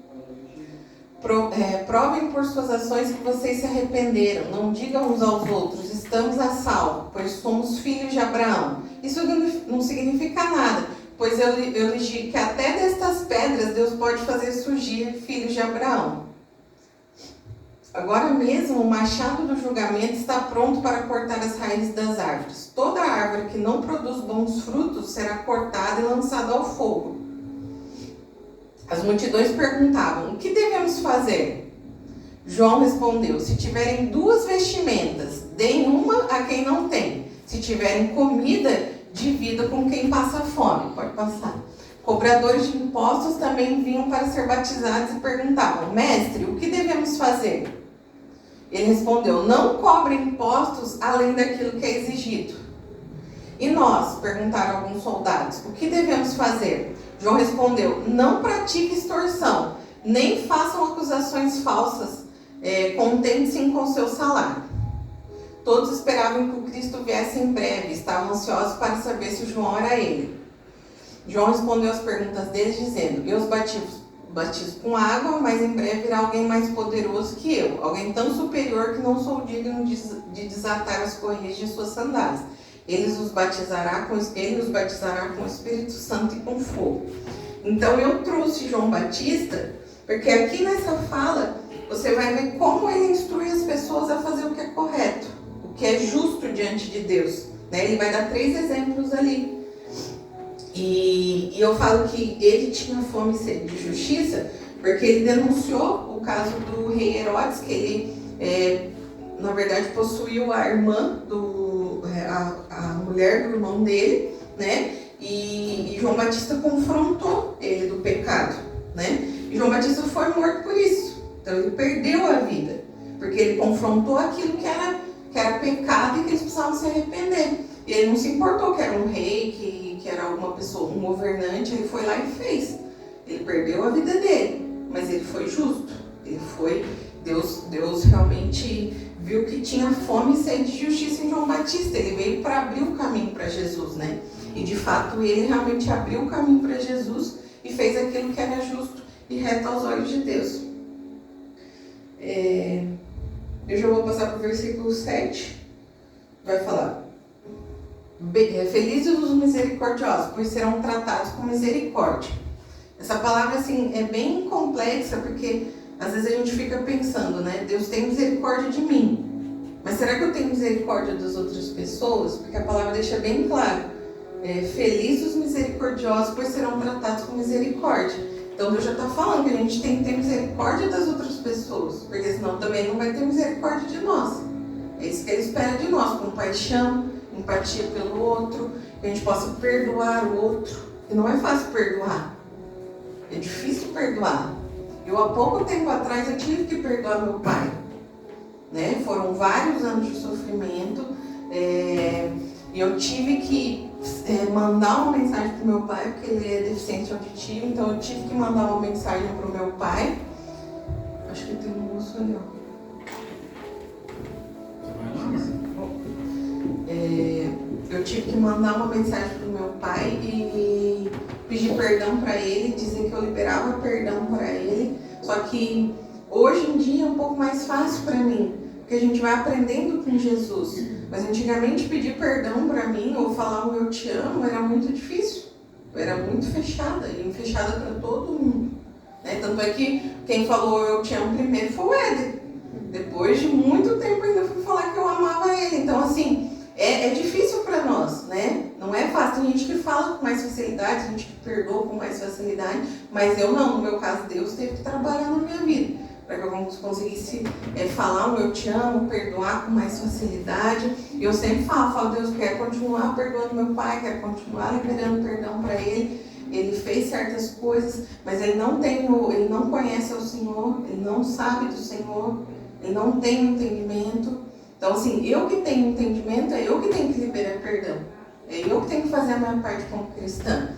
Provem por suas ações que vocês se arrependeram. Não digam uns aos outros: estamos a salvo, pois somos filhos de Abraão. Isso não significa nada, pois eu lhes digo que até destas pedras Deus pode fazer surgir filhos de Abraão. Agora mesmo o machado do julgamento está pronto para cortar as raízes das árvores. Toda árvore que não produz bons frutos será cortada e lançada ao fogo. As multidões perguntavam: o que devemos fazer? João respondeu: se tiverem 2 vestimentas, deem uma a quem não tem. Se tiverem comida, divida com quem passa fome. Pode passar. Cobradores de impostos também vinham para ser batizados e perguntavam: mestre, o que devemos fazer? Ele respondeu: não cobrem impostos além daquilo que é exigido. E nós? Perguntaram alguns soldados: o que devemos fazer? João respondeu: não pratique extorsão, nem façam acusações falsas, contente-se com seu salário. Todos esperavam que o Cristo viesse em breve, estavam ansiosos para saber se o João era ele. João respondeu às perguntas deles, dizendo: eu os batizo com água, mas em breve virá alguém mais poderoso que eu, alguém tão superior que não sou digno de desatar as correias de suas sandálias. Ele os batizará com o Espírito Santo e com fogo. Então eu trouxe João Batista, porque aqui nessa fala você vai ver como ele instrui as pessoas a fazer o que é correto, o que é justo diante de Deus. Ele vai dar 3 exemplos ali. E eu falo que ele tinha fome e sede de justiça, porque ele denunciou o caso do rei Herodes, que ele, na verdade, possuiu a irmã a mulher do irmão dele, né? E João Batista confrontou ele do pecado, né? E João Batista foi morto por isso. Então ele perdeu a vida, porque ele confrontou aquilo que era pecado e que eles precisavam se arrepender. E ele não se importou que era um rei, que era alguma pessoa, um governante, ele foi lá e fez. Ele perdeu a vida dele, mas ele foi justo. Ele foi, Deus realmente viu que tinha fome e sede de justiça em João Batista. Ele veio para abrir o caminho para Jesus, né? E de fato ele realmente abriu o caminho para Jesus e fez aquilo que era justo e reto aos olhos de Deus. Eu já vou passar para o versículo 7. Vai falar: felizes os misericordiosos, pois serão tratados com misericórdia. Essa palavra assim é bem complexa, porque às vezes a gente fica pensando, né? Deus tem misericórdia de mim, mas será que eu tenho misericórdia das outras pessoas? Porque a palavra deixa bem claro: felizes os misericordiosos, pois serão tratados com misericórdia. Então Deus já está falando que a gente tem que ter misericórdia das outras pessoas, porque senão também não vai ter misericórdia de nós. É isso que Ele espera de nós: compaixão, empatia pelo outro, que a gente possa perdoar o outro. E não é fácil perdoar, é difícil perdoar. Eu há pouco tempo atrás eu tive que perdoar meu pai, né? Foram vários anos de sofrimento, e eu tive que mandar uma mensagem para o meu pai, porque ele é deficiente auditivo, então eu tive que mandar uma mensagem para o meu pai. Acho que tem um moço ali, ó. Eu tive que mandar uma mensagem para o meu pai e pedir perdão para ele, dizer que eu liberava perdão para ele. Só que hoje em dia é um pouco mais fácil para mim, porque a gente vai aprendendo com Jesus. Mas antigamente pedir perdão para mim ou falar um eu te amo era muito difícil. Eu era muito fechada, e fechada para todo mundo, né? Tanto é que quem falou eu te amo primeiro foi o Éder. Depois de muito tempo ainda fui falar que eu amava ele. Então assim, É difícil para nós, né? Não é fácil. Tem gente que fala com mais facilidade, tem gente que perdoa com mais facilidade, mas eu não. No meu caso, Deus teve que trabalhar na minha vida para que eu conseguisse falar um eu te amo, perdoar com mais facilidade. E eu sempre falo, Deus, quero continuar perdoando meu pai, quero continuar liberando perdão para ele. Ele fez certas coisas, mas ele não conhece o Senhor, ele não sabe do Senhor, ele não tem entendimento. Então, assim, eu que tenho entendimento, é eu que tenho que liberar perdão. É eu que tenho que fazer a minha parte como cristã.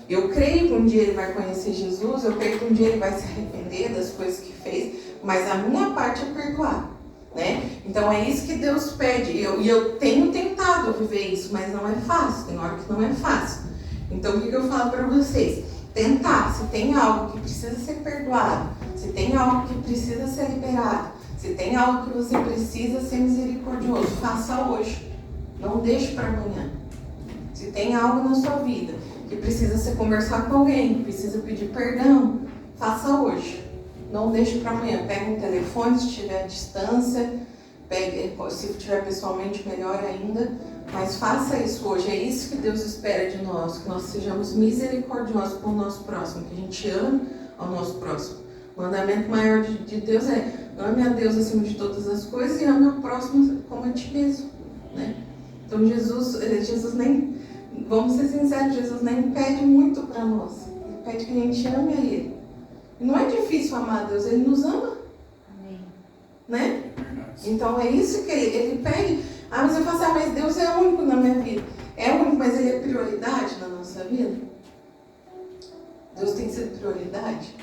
Eu creio que um dia ele vai conhecer Jesus, eu creio que um dia ele vai se arrepender das coisas que fez, mas a minha parte é perdoar, né? Então, é isso que Deus pede. E eu tenho tentado viver isso, mas não é fácil. Tem hora que não é fácil. Então, o que eu falo para vocês? Tentar. Se tem algo que precisa ser perdoado, se tem algo que precisa ser liberado, se tem algo que você precisa ser misericordioso, faça hoje. Não deixe para amanhã. Se tem algo na sua vida que precisa você conversar com alguém, que precisa pedir perdão, faça hoje. Não deixe para amanhã. Pegue um telefone se estiver à distância, se estiver pessoalmente, melhor ainda. Mas faça isso hoje. É isso que Deus espera de nós, que nós sejamos misericordiosos com o nosso próximo, que a gente ame ao nosso próximo. O mandamento maior de Deus é: ame a Deus acima de todas as coisas e ame ao próximo como a ti mesmo, né? Então Jesus nem, vamos ser sinceros, Jesus nem pede muito para nós. Ele pede que a gente ame a Ele. E não é difícil amar a Deus, Ele nos ama. Amém. Né? Então é isso que ele pede. Mas eu falo assim, mas Deus é único na minha vida. É único, mas Ele é prioridade na nossa vida? Deus tem que ser prioridade?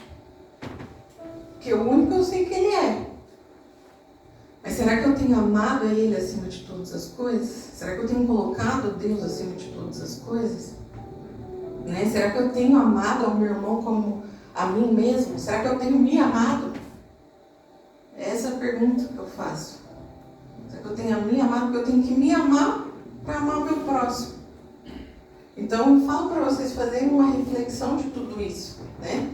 Porque o único eu sei que Ele é. Mas será que eu tenho amado a Ele acima de todas as coisas? Será que eu tenho colocado Deus acima de todas as coisas? Né? Será que eu tenho amado ao meu irmão como a mim mesmo? Será que eu tenho me amado? Essa é a pergunta que eu faço. Será que eu tenho me amado? Porque eu tenho que me amar para amar o meu próximo. Então eu falo para vocês fazerem uma reflexão de tudo isso, né?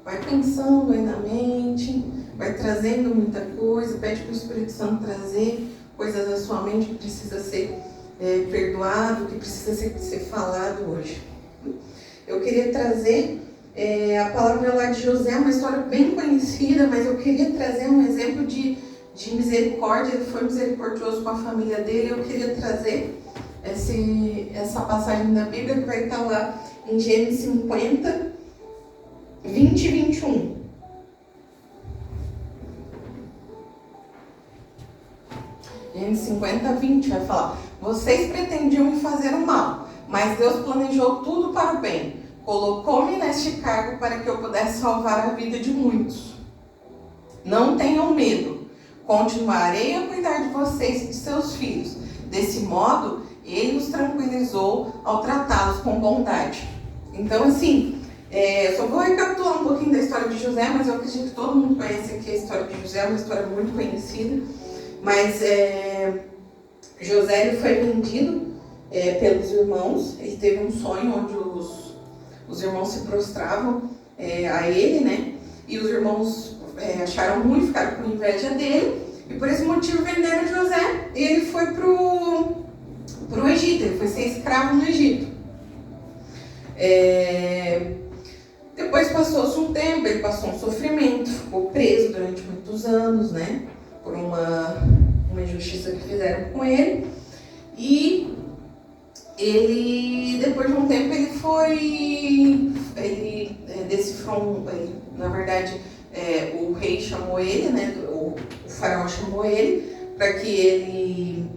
Vai pensando aí na mente, vai trazendo muita coisa, pede para o Espírito Santo trazer coisas da sua mente que precisa ser perdoado, que precisa ser falado hoje. Eu queria trazer a palavra lá de José, uma história bem conhecida, mas eu queria trazer um exemplo de misericórdia. Ele foi misericordioso com a família dele. Eu queria trazer essa passagem da Bíblia que vai estar lá em Gênesis 50, 20 e 21. Gênesis 50, 20 vai falar: vocês pretendiam me fazer o mal, mas Deus planejou tudo para o bem. Colocou-me neste cargo para que eu pudesse salvar a vida de muitos. Não tenham medo. Continuarei a cuidar de vocês e de seus filhos. Desse modo, Ele os tranquilizou ao tratá-los com bondade. Então, assim, eu só vou recapitular um pouquinho da história de José, mas eu acredito que todo mundo conhece aqui a história de José, uma história muito conhecida. Mas José ele foi vendido pelos irmãos. Ele teve um sonho onde os irmãos se prostravam a ele, né? E os irmãos acharam ruim, ficaram com inveja dele. E por esse motivo venderam José. E ele foi pro Egito, ele foi ser escravo no Egito. Depois passou-se um tempo, ele passou um sofrimento, ficou preso durante muitos anos, né? Por uma injustiça que fizeram com ele. E ele, depois de um tempo, ele decifrou, na verdade, o rei chamou ele, né? O faraó chamou ele para que ele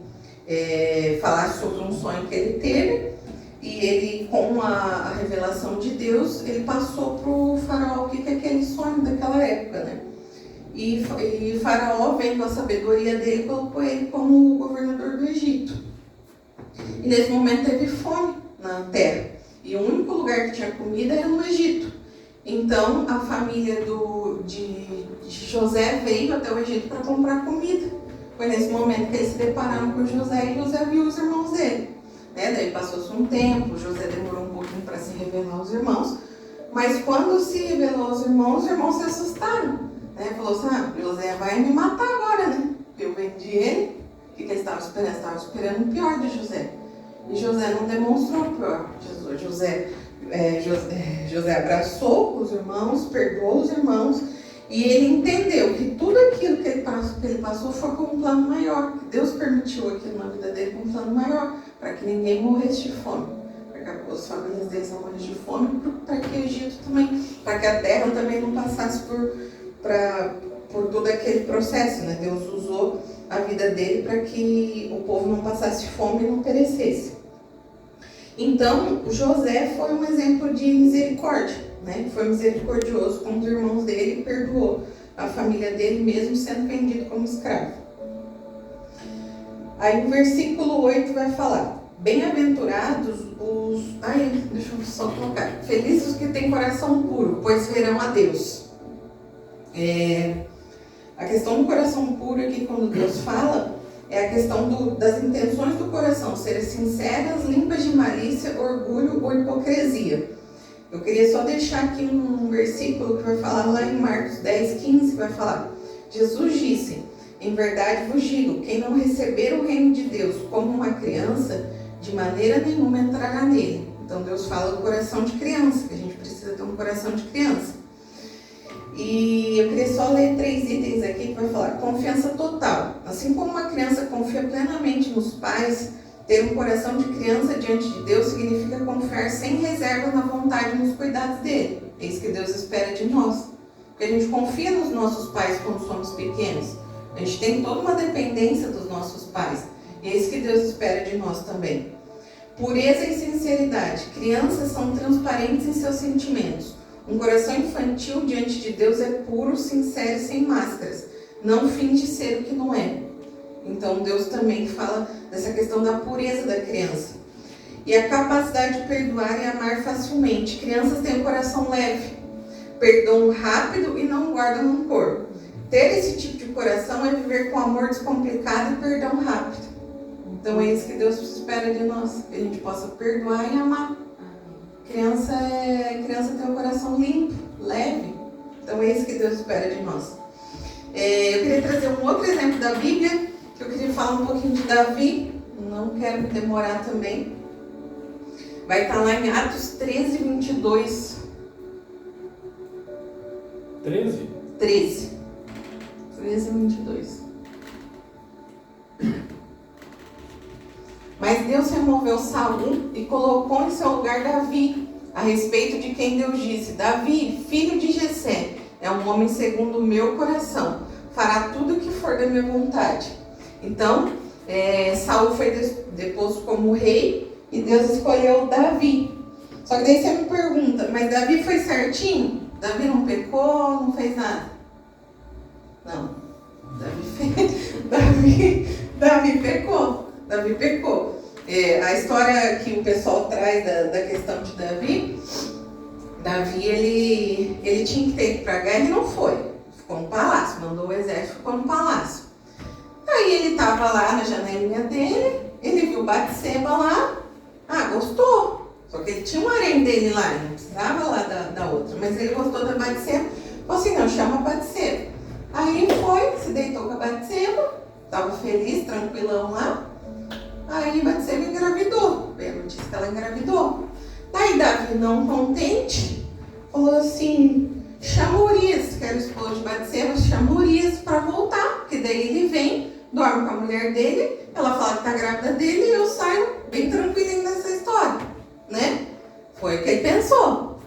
falasse sobre um sonho que ele teve. E ele, com a revelação de Deus, ele passou para o faraó o que é aquele sonho daquela época, né? E o faraó, vendo a sabedoria dele, colocou ele como governador do Egito. E nesse momento teve fome na terra. E o único lugar que tinha comida era no Egito. Então a família de José veio até o Egito para comprar comida. Foi nesse momento que eles se depararam com José e José viu os irmãos dele. Daí passou-se um tempo, José demorou um pouquinho para se revelar aos irmãos. Mas quando se revelou aos irmãos, os irmãos se assustaram. Falou assim: José vai me matar agora, né? Eu vendi ele, que ele estava esperando? Estava esperando o pior de José. E José não demonstrou o pior. José abraçou os irmãos, perdoou os irmãos, e ele entendeu que tudo aquilo que ele passou foi com um plano maior. Que Deus permitiu aquilo na vida dele com um plano maior, para que ninguém morresse de fome, para que as famílias deles não morressem de fome, para que o Egito também, para que a terra também não passasse por todo aquele processo, né? Deus usou a vida dele para que o povo não passasse fome e não perecesse. Então, José foi um exemplo de misericórdia, né? Foi misericordioso com os irmãos dele e perdoou a família dele, mesmo sendo vendido como escravo. Aí o versículo 8 vai falar: bem-aventurados os... deixa eu só colocar. Felizes os que têm coração puro, pois verão a Deus. A questão do coração puro aqui, quando Deus fala, é a questão das intenções do coração serem sinceras, limpas de malícia, orgulho ou hipocrisia. Eu queria só deixar aqui um versículo que vai falar lá em Marcos 10, 15, que vai falar: Jesus disse: em verdade vos digo, quem não receber o reino de Deus como uma criança, de maneira nenhuma entrará nele. Então Deus fala do coração de criança, que a gente precisa ter um coração de criança. E eu queria só ler 3 itens aqui que vai falar: confiança total. Assim como uma criança confia plenamente nos pais, ter um coração de criança diante de Deus significa confiar sem reserva na vontade e nos cuidados dele. É isso que Deus espera de nós. Porque a gente confia nos nossos pais quando somos pequenos. A gente tem toda uma dependência dos nossos pais. E é isso que Deus espera de nós também. Pureza e sinceridade. Crianças são transparentes em seus sentimentos. Um coração infantil diante de Deus é puro, sincero e sem máscaras. Não finge ser o que não é. Então Deus também fala dessa questão da pureza da criança. E a capacidade de perdoar e amar facilmente. Crianças têm um coração leve, perdoam rápido e não guardam rancor. Ter esse tipo de coração é viver com amor descomplicado e perdão rápido. Então é isso que Deus espera de nós, que a gente possa perdoar e amar. Criança tem um coração limpo, leve. Então é isso que Deus espera de nós. Eu queria trazer um outro exemplo da Bíblia, que eu queria falar um pouquinho de Davi. Não quero me demorar também. Vai estar lá em Atos 13, 22. 13? 13, 22. Mas Deus removeu Saul e colocou em seu lugar Davi, a respeito de quem Deus disse: Davi, filho de Jessé, é um homem segundo o meu coração, fará tudo o que for da minha vontade. Então, Saul foi deposto como rei e Deus escolheu Davi. Só que daí você me pergunta: mas Davi foi certinho? Davi não pecou, não fez nada? Não. Davi pecou. Davi pecou. A história que o pessoal traz da questão de Davi, ele tinha que ter ido para a guerra e não foi. Ficou no palácio, mandou o exército, ficou no palácio. Aí ele estava lá na janelinha dele, ele viu Batseba lá, gostou. Só que ele tinha um harém dele lá, ele não precisava lá da outra, mas ele gostou da Batseba. Falou assim: não, chama a Batseba. Aí foi, se deitou com a Batseba, estava feliz, tranquilão lá. Aí Batseba engravidou. Veio a notícia que ela engravidou. Daí Davi, não contente, falou assim: chama Urias, que era o esposo de Batseba, chama Urias para voltar. Porque daí ele vem, dorme com a mulher dele, ela fala que está grávida dele e eu saio bem tranquilinho dessa história, né? Foi o que ele pensou.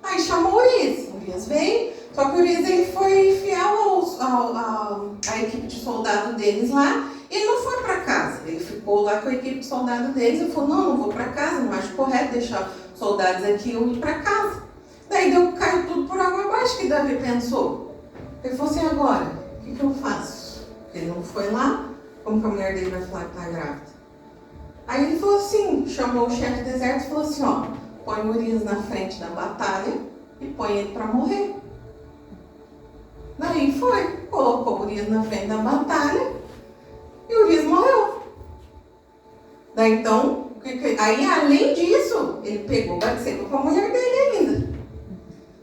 Aí chamou Urias. Urias veio, só que Urias ele foi fiel à equipe de soldado deles lá. Ele não foi para casa, ele ficou lá com a equipe de soldado deles e falou: não vou para casa, não acho correto deixar soldados aqui e eu ir para casa. Daí caiu tudo por água abaixo, que Davi pensou. Ele falou assim: agora, o que eu faço? Ele não foi lá, como que a mulher dele vai falar que está grávida? Aí ele falou assim, chamou o chefe do exército e falou assim: põe Urias na frente da batalha e põe ele para morrer. Daí foi, colocou Urias na frente da batalha e Urias morreu. Daí então, aí além disso, ele pegou Batseba com a mulher dele ainda.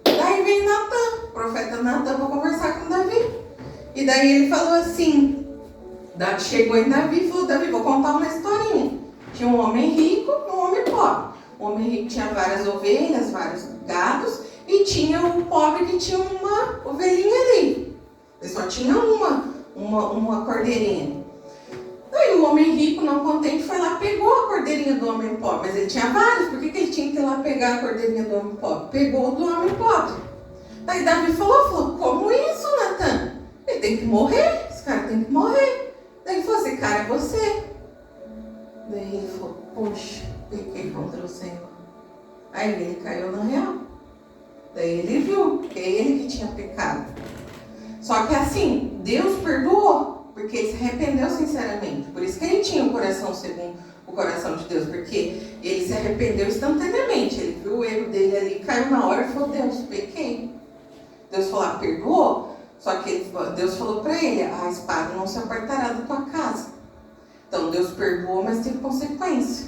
Daí veio Natan, o profeta Natan, para conversar com Davi. E daí ele falou assim: Chegou em Davi e falou: Davi, vou contar uma historinha. Tinha um homem rico e um homem pobre. O homem rico tinha várias ovelhas, vários gados, e tinha o pobre que tinha uma ovelhinha ali. Ele só tinha uma cordeirinha. Daí o homem rico, não contente, foi lá, pegou a cordeirinha do homem pobre. Mas ele tinha vários, por que ele tinha que ir lá pegar a cordeirinha do homem pobre? Pegou do homem pobre. Daí Davi falou, como isso, Natan? Ele tem que morrer, esse cara tem que morrer. Daí ele falou, esse cara é você. Daí ele falou, poxa, pequei contra o Senhor. Aí ele caiu na real. Daí ele viu que é ele que tinha pecado. Só que assim, Deus perdoou, porque ele se arrependeu sinceramente. Por isso que ele tinha um coração segundo o coração de Deus, porque ele se arrependeu instantaneamente. Ele viu o erro dele ali, caiu na hora e falou, Deus, pequei. Deus falou, perdoou. Só que Deus falou para ele, a espada não se apartará da tua casa. Então Deus perdoou, mas teve consequência.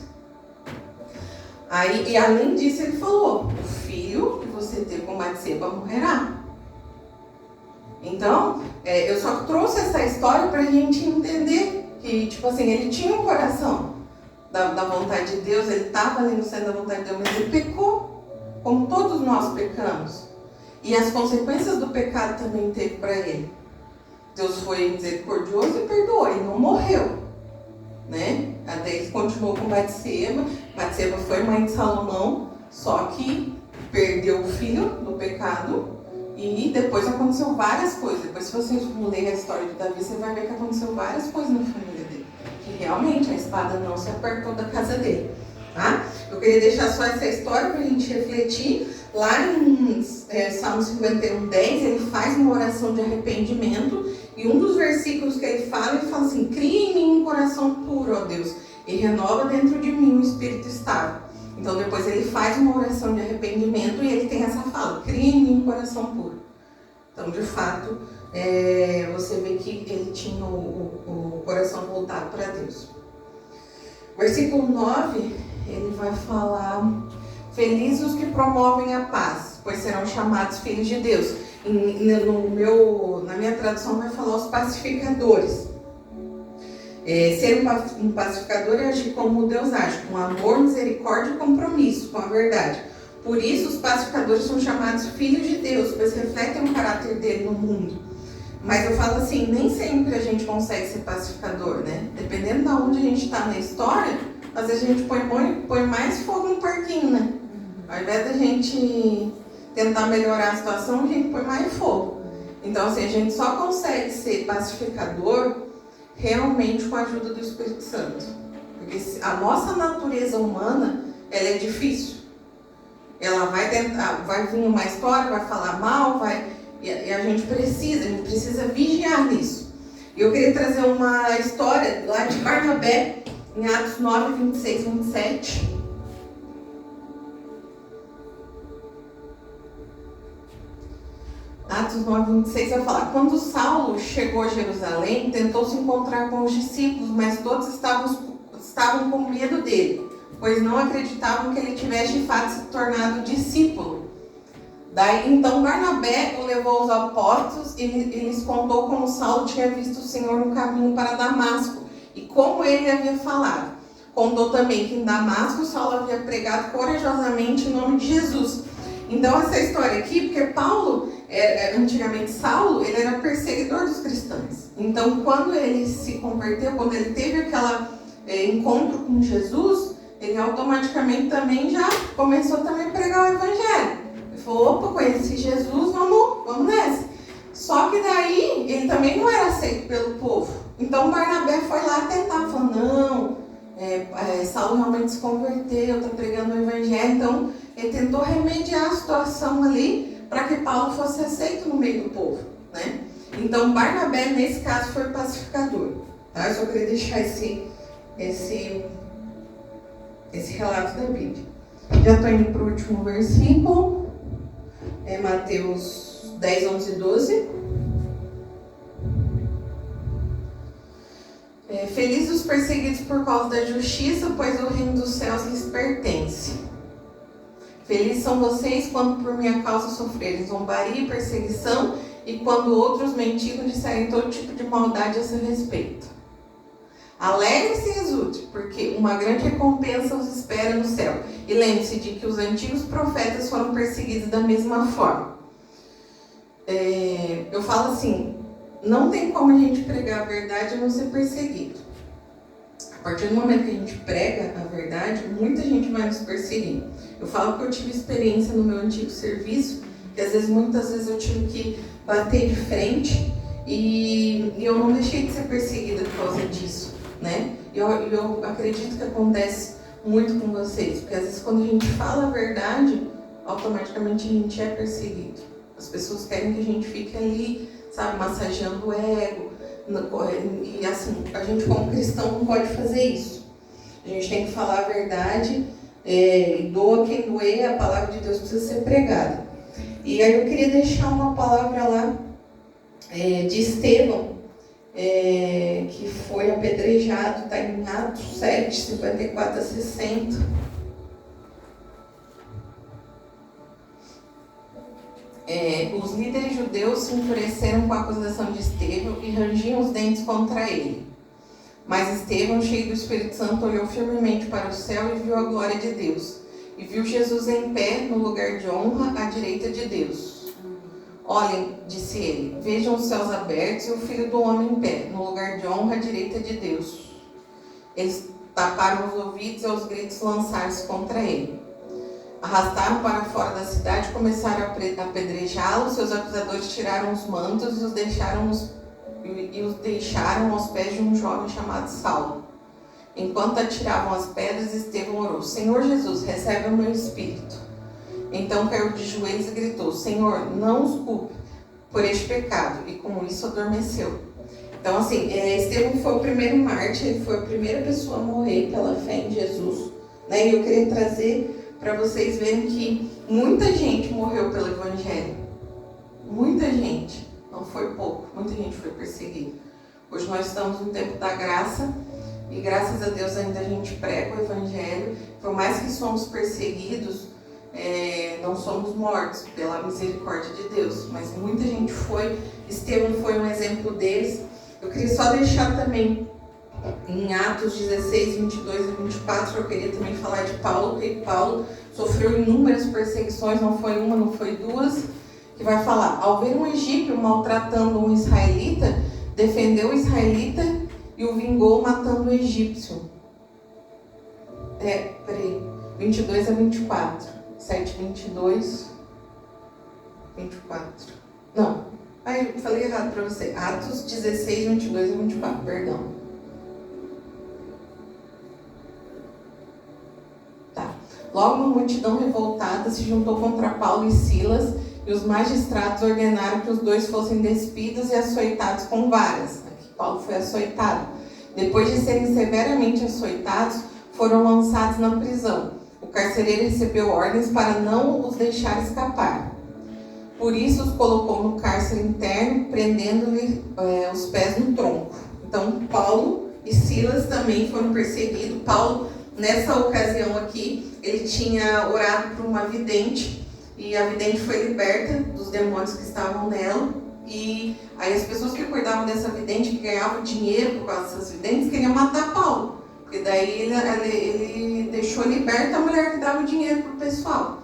Aí, e além disso ele falou, o filho que você teve com Batseba morrerá. Então, eu só trouxe essa história para a gente entender que, tipo assim, ele tinha um coração da vontade de Deus, ele estava ali no centro da vontade de Deus, mas ele pecou, como todos nós pecamos. E as consequências do pecado também teve para ele. Deus foi misericordioso e perdoou, ele não morreu, né? Até ele continuou com Batseba. Batseba foi mãe de Salomão, só que perdeu o filho do pecado. E depois aconteceu várias coisas. Depois, se vocês lerem a história de Davi, você vai ver que aconteceu várias coisas na família dele. Que realmente a espada não se apartou da casa dele. Tá? Eu queria deixar só essa história para a gente refletir. Lá em Salmo 51, 10, ele faz uma oração de arrependimento. E um dos versículos que ele fala assim, cria em mim um coração puro, ó Deus, e renova dentro de mim um espírito estável. Então depois ele faz uma oração de arrependimento e ele tem essa fala, cria em mim um coração puro. Então de fato, você vê que ele tinha o coração voltado para Deus. Versículo 9, ele vai falar, felizes os que promovem a paz, pois serão chamados filhos de Deus. Na minha tradução vai falar os pacificadores. Ser um pacificador é agir como Deus age, com amor, misericórdia e compromisso com a verdade. Por isso os pacificadores são chamados filhos de Deus, pois refletem o caráter dele no mundo. Mas eu falo assim, nem sempre a gente consegue ser pacificador, né? Dependendo de onde a gente está na história, às vezes a gente põe mais fogo no parquinho, né? Ao invés da gente tentar melhorar a situação, a gente põe mais fogo. Então assim, a gente só consegue ser pacificador realmente com a ajuda do Espírito Santo. Porque a nossa natureza humana, ela é difícil. Ela vai vir uma história, vai falar mal, e a gente precisa vigiar nisso. E eu queria trazer uma história lá de Barnabé, em Atos 9, 26, 27. Atos 9, 26 vai falar, quando Saulo chegou a Jerusalém, tentou se encontrar com os discípulos, mas todos estavam com medo dele, pois não acreditavam que ele tivesse de fato se tornado discípulo. Daí então Barnabé o levou aos apóstolos e lhes contou como Saulo tinha visto o Senhor no caminho para Damasco e como ele havia falado. Contou também que em Damasco Saulo havia pregado corajosamente em nome de Jesus. Então essa história aqui, porque Paulo, antigamente Saulo, ele era perseguidor dos cristãos. Então quando ele se converteu, quando ele teve aquele encontro com Jesus, ele automaticamente também já começou também a pregar o evangelho. Ele falou, opa, conheci Jesus, vamos nessa. Só que daí, ele também não era aceito pelo povo. Então Barnabé foi lá tentar, falou, não, Saulo realmente se converteu, está pregando o evangelho. Então ele tentou remediar a situação ali para que Paulo fosse aceito no meio do povo, né? Então Barnabé, nesse caso, foi pacificador. Tá? Eu só queria deixar esse relato da Bíblia. Já estou indo para o último versículo. Mateus 10, 11 e 12. Felizes os perseguidos por causa da justiça, pois o reino dos céus lhes pertence. Felizes são vocês quando por minha causa sofrerem zombaria e perseguição, e quando outros mentindo disserem todo tipo de maldade a seu respeito. Alegre-se e exulte, porque uma grande recompensa os espera no céu. E lembre-se de que os antigos profetas foram perseguidos da mesma forma. Eu falo assim, não tem como a gente pregar a verdade e não ser perseguido. A partir do momento que a gente prega a verdade, muita gente vai nos perseguir. Eu falo que eu tive experiência no meu antigo serviço, que muitas vezes eu tive que bater de frente e eu não deixei de ser perseguida por causa disso, né? Eu acredito que acontece muito com vocês, porque às vezes quando a gente fala a verdade, automaticamente a gente é perseguido. As pessoas querem que a gente fique ali, sabe, massageando o ego. E assim, a gente como cristão não pode fazer isso. A gente tem que falar a verdade, doa quem doer, a palavra de Deus precisa ser pregada. E aí eu queria deixar uma palavra lá de Estevão, que foi apedrejado, está em Atos 7, 54 a 60. Os líderes judeus se enfureceram com a acusação de Estevão e rangiam os dentes contra ele. Mas Estevão, cheio do Espírito Santo, olhou firmemente para o céu e viu a glória de Deus. E viu Jesus em pé no lugar de honra à direita de Deus. Olhem, disse ele, vejam os céus abertos e o Filho do Homem em pé, no lugar de honra à direita de Deus. Eles taparam os ouvidos e aos gritos lançaram-se contra ele. Arrastaram para fora da cidade e começaram a apedrejá-lo. Seus acusadores tiraram os mantos e os deixaram aos pés de um jovem chamado Saulo. Enquanto atiravam as pedras, Estevão orou, Senhor Jesus, recebe o meu espírito. Então caiu de joelhos e gritou, Senhor, não os culpe por este pecado. E com isso adormeceu. Então assim, Estevão foi o primeiro mártir, ele foi a primeira pessoa a morrer pela fé em Jesus. Né? E eu queria trazer para vocês verem que muita gente morreu pelo Evangelho. Muita gente. Não foi pouco. Muita gente foi perseguida. Hoje nós estamos no tempo da graça. E graças a Deus ainda a gente prega o Evangelho. Por mais que somos perseguidos, não somos mortos pela misericórdia de Deus. Mas muita gente foi. Estevão foi um exemplo deles. Eu queria só deixar também em Atos 16, 22 e 24, eu queria também falar de Paulo, porque Paulo sofreu inúmeras perseguições, não foi uma, não foi duas, que vai falar, ao ver um egípcio maltratando um israelita, defendeu o israelita e o vingou matando o egípcio. 22 a 24, 7, 22, 24, não, aí eu falei errado para você, Atos 16, 22 e 24, perdão. Logo uma multidão revoltada se juntou contra Paulo e Silas e os magistrados ordenaram que os dois fossem despidos e açoitados com varas. Aqui Paulo foi açoitado. Depois de serem severamente açoitados, foram lançados na prisão. O carcereiro recebeu ordens para não os deixar escapar. Por isso os colocou no cárcere interno, prendendo-lhe os pés no tronco. Então Paulo e Silas também foram perseguidos. Paulo, nessa ocasião aqui, ele tinha orado por uma vidente e a vidente foi liberta dos demônios que estavam nela. E aí as pessoas que cuidavam dessa vidente, que ganhavam dinheiro por causa dessas videntes, queriam matar Paulo. Porque daí ele deixou liberta a mulher que dava dinheiro para o pessoal.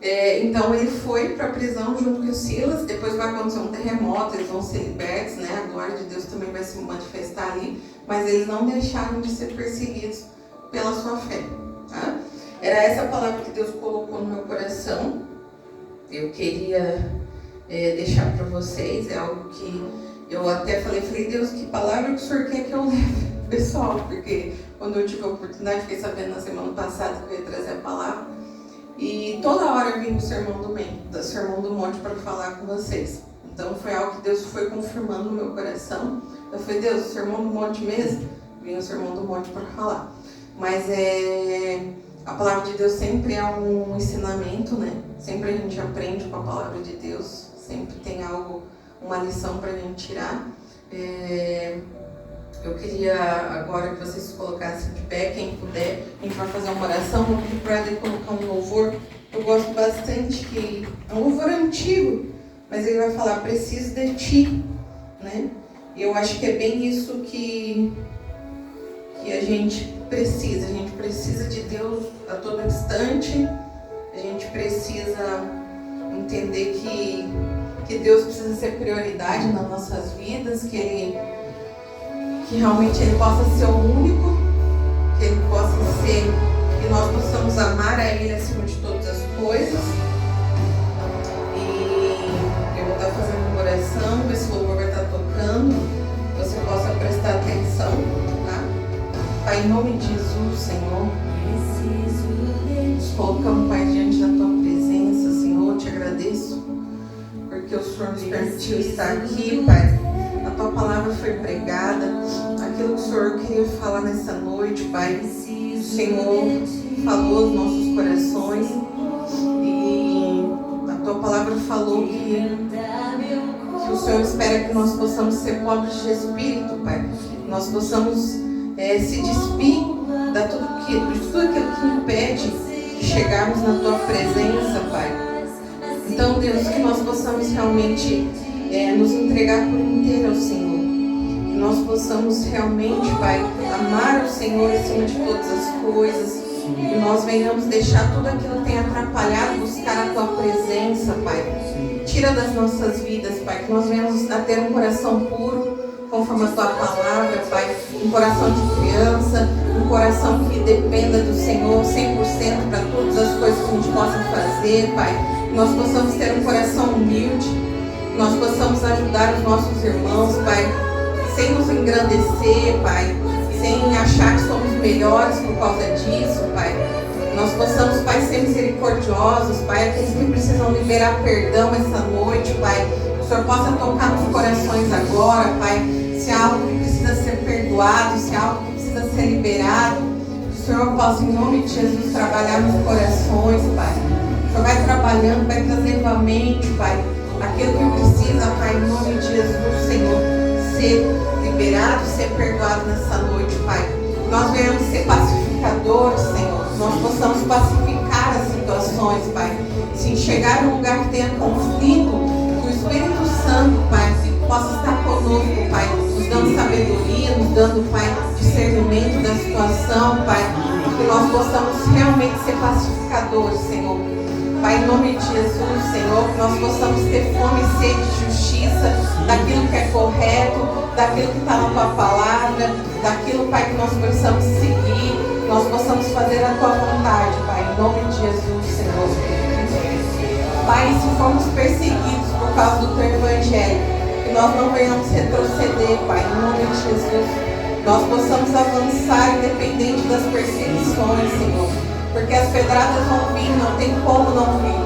Então ele foi para a prisão junto com o Silas. Depois vai acontecer um terremoto, eles vão ser libertos, né? A glória de Deus também vai se manifestar ali. Mas eles não deixaram de ser perseguidos pela sua fé. Tá? Era essa palavra que Deus colocou no meu coração. Eu queria deixar para vocês. É algo que eu até falei, Deus, que palavra que o Senhor quer que eu leve, pessoal? Porque quando eu tive a oportunidade, fiquei sabendo na semana passada que eu ia trazer a palavra. E toda hora eu vim no Sermão do Monte para falar com vocês. Então foi algo que Deus foi confirmando no meu coração. Eu falei, Deus, o Sermão do Monte mesmo? Vim no Sermão do Monte para falar. Mas a palavra de Deus sempre é um ensinamento, né? Sempre a gente aprende com a palavra de Deus. Sempre tem algo, uma lição para a gente tirar. Eu queria agora que vocês se colocassem de pé, quem puder. A gente vai fazer uma oração. Vou pedir para ele colocar um louvor. Eu gosto bastante, que é um louvor antigo, mas ele vai falar, preciso de ti, né? E eu acho que é bem isso que que a gente precisa de Deus a todo instante, a gente precisa entender que Deus precisa ser prioridade nas nossas vidas, que realmente Ele possa ser o único, que Ele possa ser, que nós possamos amar a Ele acima de todas as coisas. E eu vou estar fazendo uma oração, esse louvor vai estar tocando, você possa prestar atenção, tá? Pai, em nome de Jesus, Senhor, colocamos, Pai, diante da Tua presença, Senhor, te agradeço, porque o Senhor nos permitiu estar aqui, Pai. A Tua palavra foi pregada, aquilo que o Senhor queria falar nessa noite, Pai. O Senhor falou aos nossos corações e a Tua palavra falou que o Senhor espera que nós possamos ser pobres de espírito, Pai. Nós possamos se despir de tudo aquilo que impede de chegarmos na Tua presença, Pai. Então, Deus, que nós possamos realmente nos entregar por inteiro ao Senhor. Que nós possamos realmente, Pai, amar o Senhor acima de todas as coisas. Que nós venhamos deixar tudo aquilo que tem atrapalhado, buscar a Tua presença, Pai. Tira das nossas vidas, Pai, que nós venhamos a ter um coração puro, conforme a Tua palavra, Pai. Um coração de criança, um coração que dependa do Senhor 100% para todas as coisas que a gente possa fazer, Pai. Nós possamos ter um coração humilde, nós possamos ajudar os nossos irmãos, Pai, sem nos engrandecer, Pai, sem achar que somos melhores por causa disso, Pai. Nós possamos, Pai, ser misericordiosos, Pai, aqueles que precisam liberar perdão essa noite, Pai. Que o Senhor possa tocar nos corações agora, Pai, se há algo que precisa ser perdoado, se há algo que precisa ser liberado. Que o Senhor possa, em nome de Jesus, trabalhar nos corações, Pai. O Senhor vai trabalhando, vai trazendo à mente, Pai, aquilo que precisa, Pai, em nome de Jesus, Senhor, ser liberado, ser perdoado nessa noite, Pai. Nós venhamos ser pacificadores, Senhor. Nós possamos pacificar as situações, Pai. Se chegar num lugar que tenha conflito, que o Espírito Santo, Pai, possa estar conosco, Pai, nos dando sabedoria, nos dando, Pai, discernimento da situação, Pai. Que nós possamos realmente ser pacificadores, Senhor. Pai, em nome de Jesus, Senhor, que nós possamos ter fome e sede de justiça, daquilo que é correto, daquilo que está na Tua palavra, daquilo, Pai, que nós possamos seguir, nós possamos fazer a Tua vontade, Pai, em nome de Jesus, Senhor. Pai, se formos perseguidos por causa do Teu Evangelho, que nós não venhamos retroceder, Pai, em nome de Jesus. Nós possamos avançar independente das perseguições, Senhor. Porque as pedradas vão vir, não tem como não vir.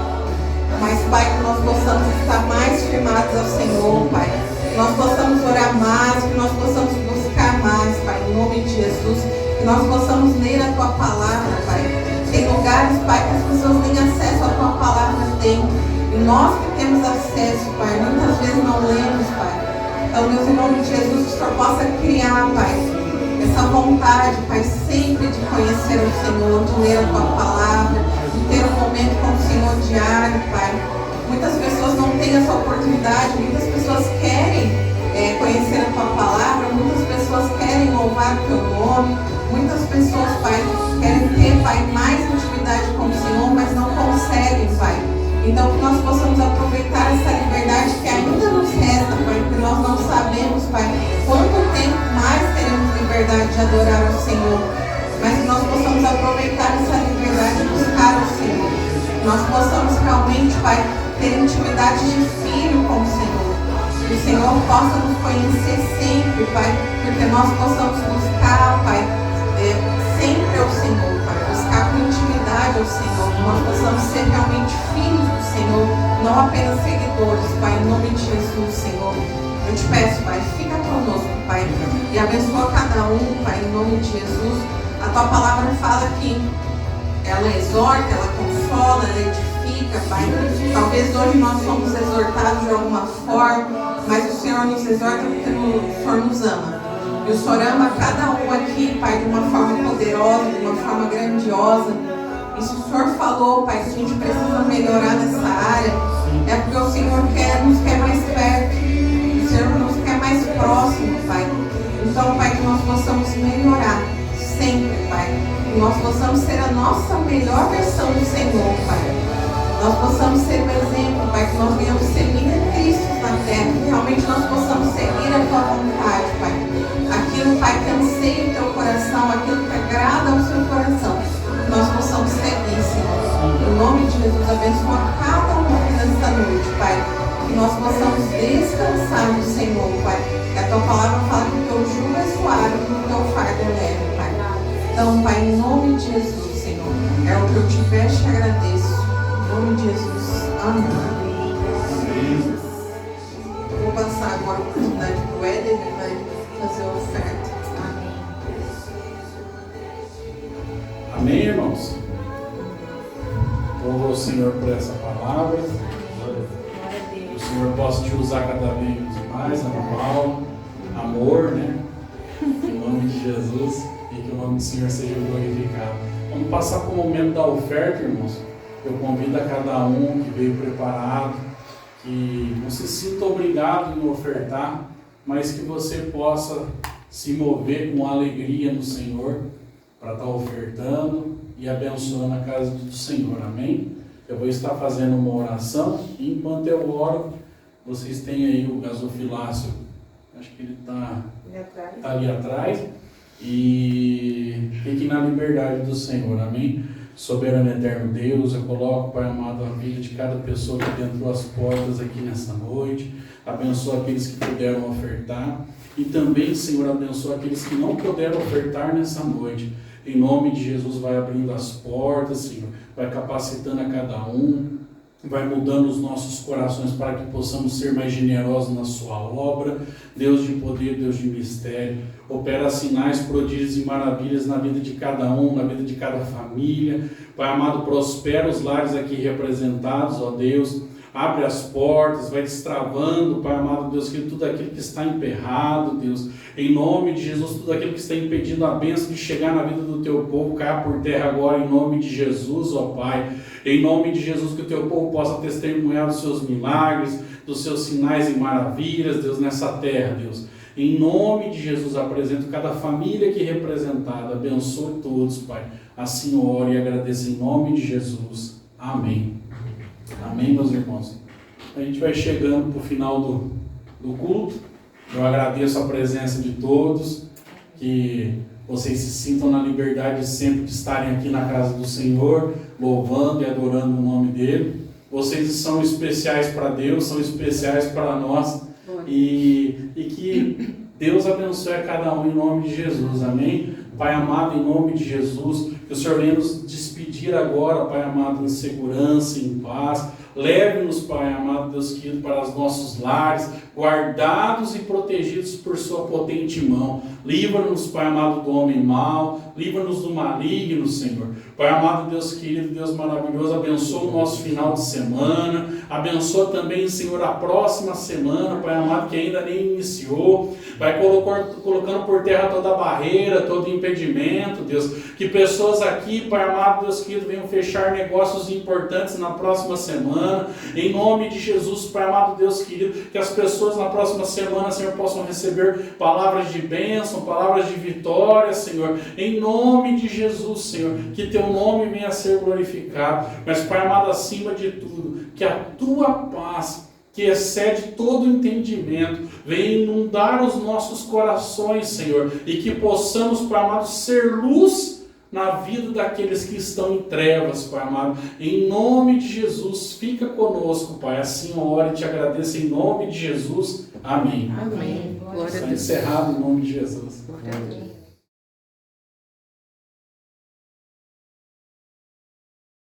Mas, Pai, que nós possamos estar mais firmados ao Senhor, Pai. Que nós possamos orar mais, que nós possamos buscar mais, Pai, em nome de Jesus. Que nós possamos ler a Tua palavra, Pai. Tem lugares, Pai, que as pessoas nem acesso à Tua palavra têm. E nós que temos acesso, Pai, muitas vezes não lemos, Pai. Então, Deus, em nome de Jesus, que o Senhor possa criar, Pai, essa vontade, Pai, sempre de conhecer o Senhor, de ler a Tua palavra, de ter um momento com o Senhor diário, Pai. Muitas pessoas não têm essa oportunidade, muitas pessoas querem conhecer a Tua palavra, muitas pessoas querem louvar o Teu nome, muitas pessoas, Pai, querem ter, Pai, mais intimidade com o Senhor, mas não conseguem, Pai. Então, que nós possamos aproveitar essa liberdade que ainda nos resta, Pai, porque nós não sabemos, Pai, quanto tempo mais teremos liberdade de adorar ao Senhor, mas que nós possamos aproveitar essa liberdade e buscar ao Senhor. Que nós possamos realmente, Pai, ter intimidade de filho com o Senhor. Que o Senhor possa nos conhecer sempre, Pai, porque nós possamos buscar, Pai, sempre ao Senhor, Pai, buscar com intimidade ao Senhor, que nós possamos ser realmente filhos do Senhor, não apenas seguidores, Pai, em nome de Jesus, Senhor. Eu te peço, Pai, fica conosco, Pai, e abençoa cada um, Pai, em nome de Jesus. A Tua palavra fala que ela exorta, ela consola, ela edifica, Pai. Talvez hoje nós somos exortados de alguma forma, mas o Senhor nos exorta porque o Senhor nos ama. E o Senhor ama cada um aqui, Pai, de uma forma poderosa, de uma forma grandiosa. E se o Senhor falou, Pai, que a gente precisa melhorar nessa área, é porque o Senhor nos quer mais perto. O Senhor nos quer mais próximo, Pai. Então, Pai, que nós possamos melhorar. nós possamos ser a nossa melhor versão do Senhor, Pai. Nós possamos ser um exemplo, Pai, que nós venhamos ser Cristo na terra, que realmente nós possamos seguir a Tua vontade, Pai. Aquilo, Pai, que anseia o Teu coração, aquilo que agrada ao Seu coração, que nós possamos seguir, Senhor. Em nome de Jesus, abençoa cada um aqui nesta noite, Pai. Que nós possamos descansar no Senhor, Pai. Que a Tua palavra fala que o Teu jugo é suave e o Teu fardo é leve, Pai. Então, Pai, em nome de Jesus, Senhor, é o que eu te peço e agradeço. Em nome de Jesus. Amém. Vou passar agora a oportunidade para o Éder, ele vai fazer a oferta. Amém. Amém, irmãos? Louvo ao Senhor por essa palavra. Que o Senhor possa te usar cada vez mais, anual, amor, né? Em nome de Jesus, e que o nome do Senhor seja glorificado. Vamos passar para o momento da oferta, irmãos. Eu convido a cada um que veio preparado, que não se sinta obrigado em ofertar, mas que você possa se mover com alegria no Senhor para estar ofertando e abençoando a casa do Senhor, amém? Eu vou estar fazendo uma oração e enquanto eu oro, vocês têm aí o gasofilácio, acho que ele está ali atrás, e fiquem na liberdade do Senhor, amém? Soberano eterno Deus, eu coloco, Pai amado, a vida de cada pessoa que entrou as portas aqui nessa noite, abençoa aqueles que puderam ofertar, e também, Senhor, abençoa aqueles que não puderam ofertar nessa noite. Em nome de Jesus, vai abrindo as portas, Senhor, vai capacitando a cada um, vai mudando os nossos corações para que possamos ser mais generosos na sua obra. Deus de poder, Deus de mistério, opera sinais, prodígios e maravilhas na vida de cada um, na vida de cada família. Pai amado, prospera os lares aqui representados, ó Deus. Abre as portas, vai destravando, Pai amado, Deus, que tudo aquilo que está emperrado, Deus, em nome de Jesus, tudo aquilo que está impedindo a bênção de chegar na vida do Teu povo, caia por terra agora, em nome de Jesus, ó Pai, em nome de Jesus, que o Teu povo possa testemunhar dos Seus milagres, dos Seus sinais e maravilhas, Deus, nessa terra, Deus, em nome de Jesus, apresento cada família aqui representada, abençoe todos, Pai, assim oro e agradeço em nome de Jesus, amém. Amém, meus irmãos? A gente vai chegando para o final do culto. Eu agradeço a presença de todos, que vocês se sintam na liberdade sempre de estarem aqui na casa do Senhor, louvando e adorando o nome dEle. Vocês são especiais para Deus, são especiais para nós, e que Deus abençoe a cada um em nome de Jesus, amém? Pai amado, em nome de Jesus, que o Senhor venha nos despedir agora, Pai amado, em segurança, em paz. Leve-nos, Pai amado, Deus querido, para os nossos lares, guardados e protegidos por Sua potente mão. Livra-nos, Pai amado, do homem mau, livra-nos do maligno, Senhor. Pai amado, Deus querido, Deus maravilhoso, abençoa o nosso final de semana, abençoa também, Senhor, a próxima semana, Pai amado, que ainda nem iniciou. Vai colocando por terra toda barreira, todo impedimento, Deus. Que pessoas aqui, Pai amado, Deus querido, venham fechar negócios importantes na próxima semana. Em nome de Jesus, Pai amado, Deus querido, que as pessoas na próxima semana, Senhor, possam receber palavras de bênção, palavras de vitória, Senhor. Em nome de Jesus, Senhor, que Teu nome venha a ser glorificado. Mas, Pai amado, acima de tudo, que a Tua paz, que excede todo entendimento, venha inundar os nossos corações, Senhor, e que possamos, Pai amado, ser luz na vida daqueles que estão em trevas, Pai amado. Em nome de Jesus, fica conosco, Pai. Assim eu oro e te agradeço em nome de Jesus. Amém. Amém. Glória a Está Deus. encerrado em nome de Jesus. Glória a Deus.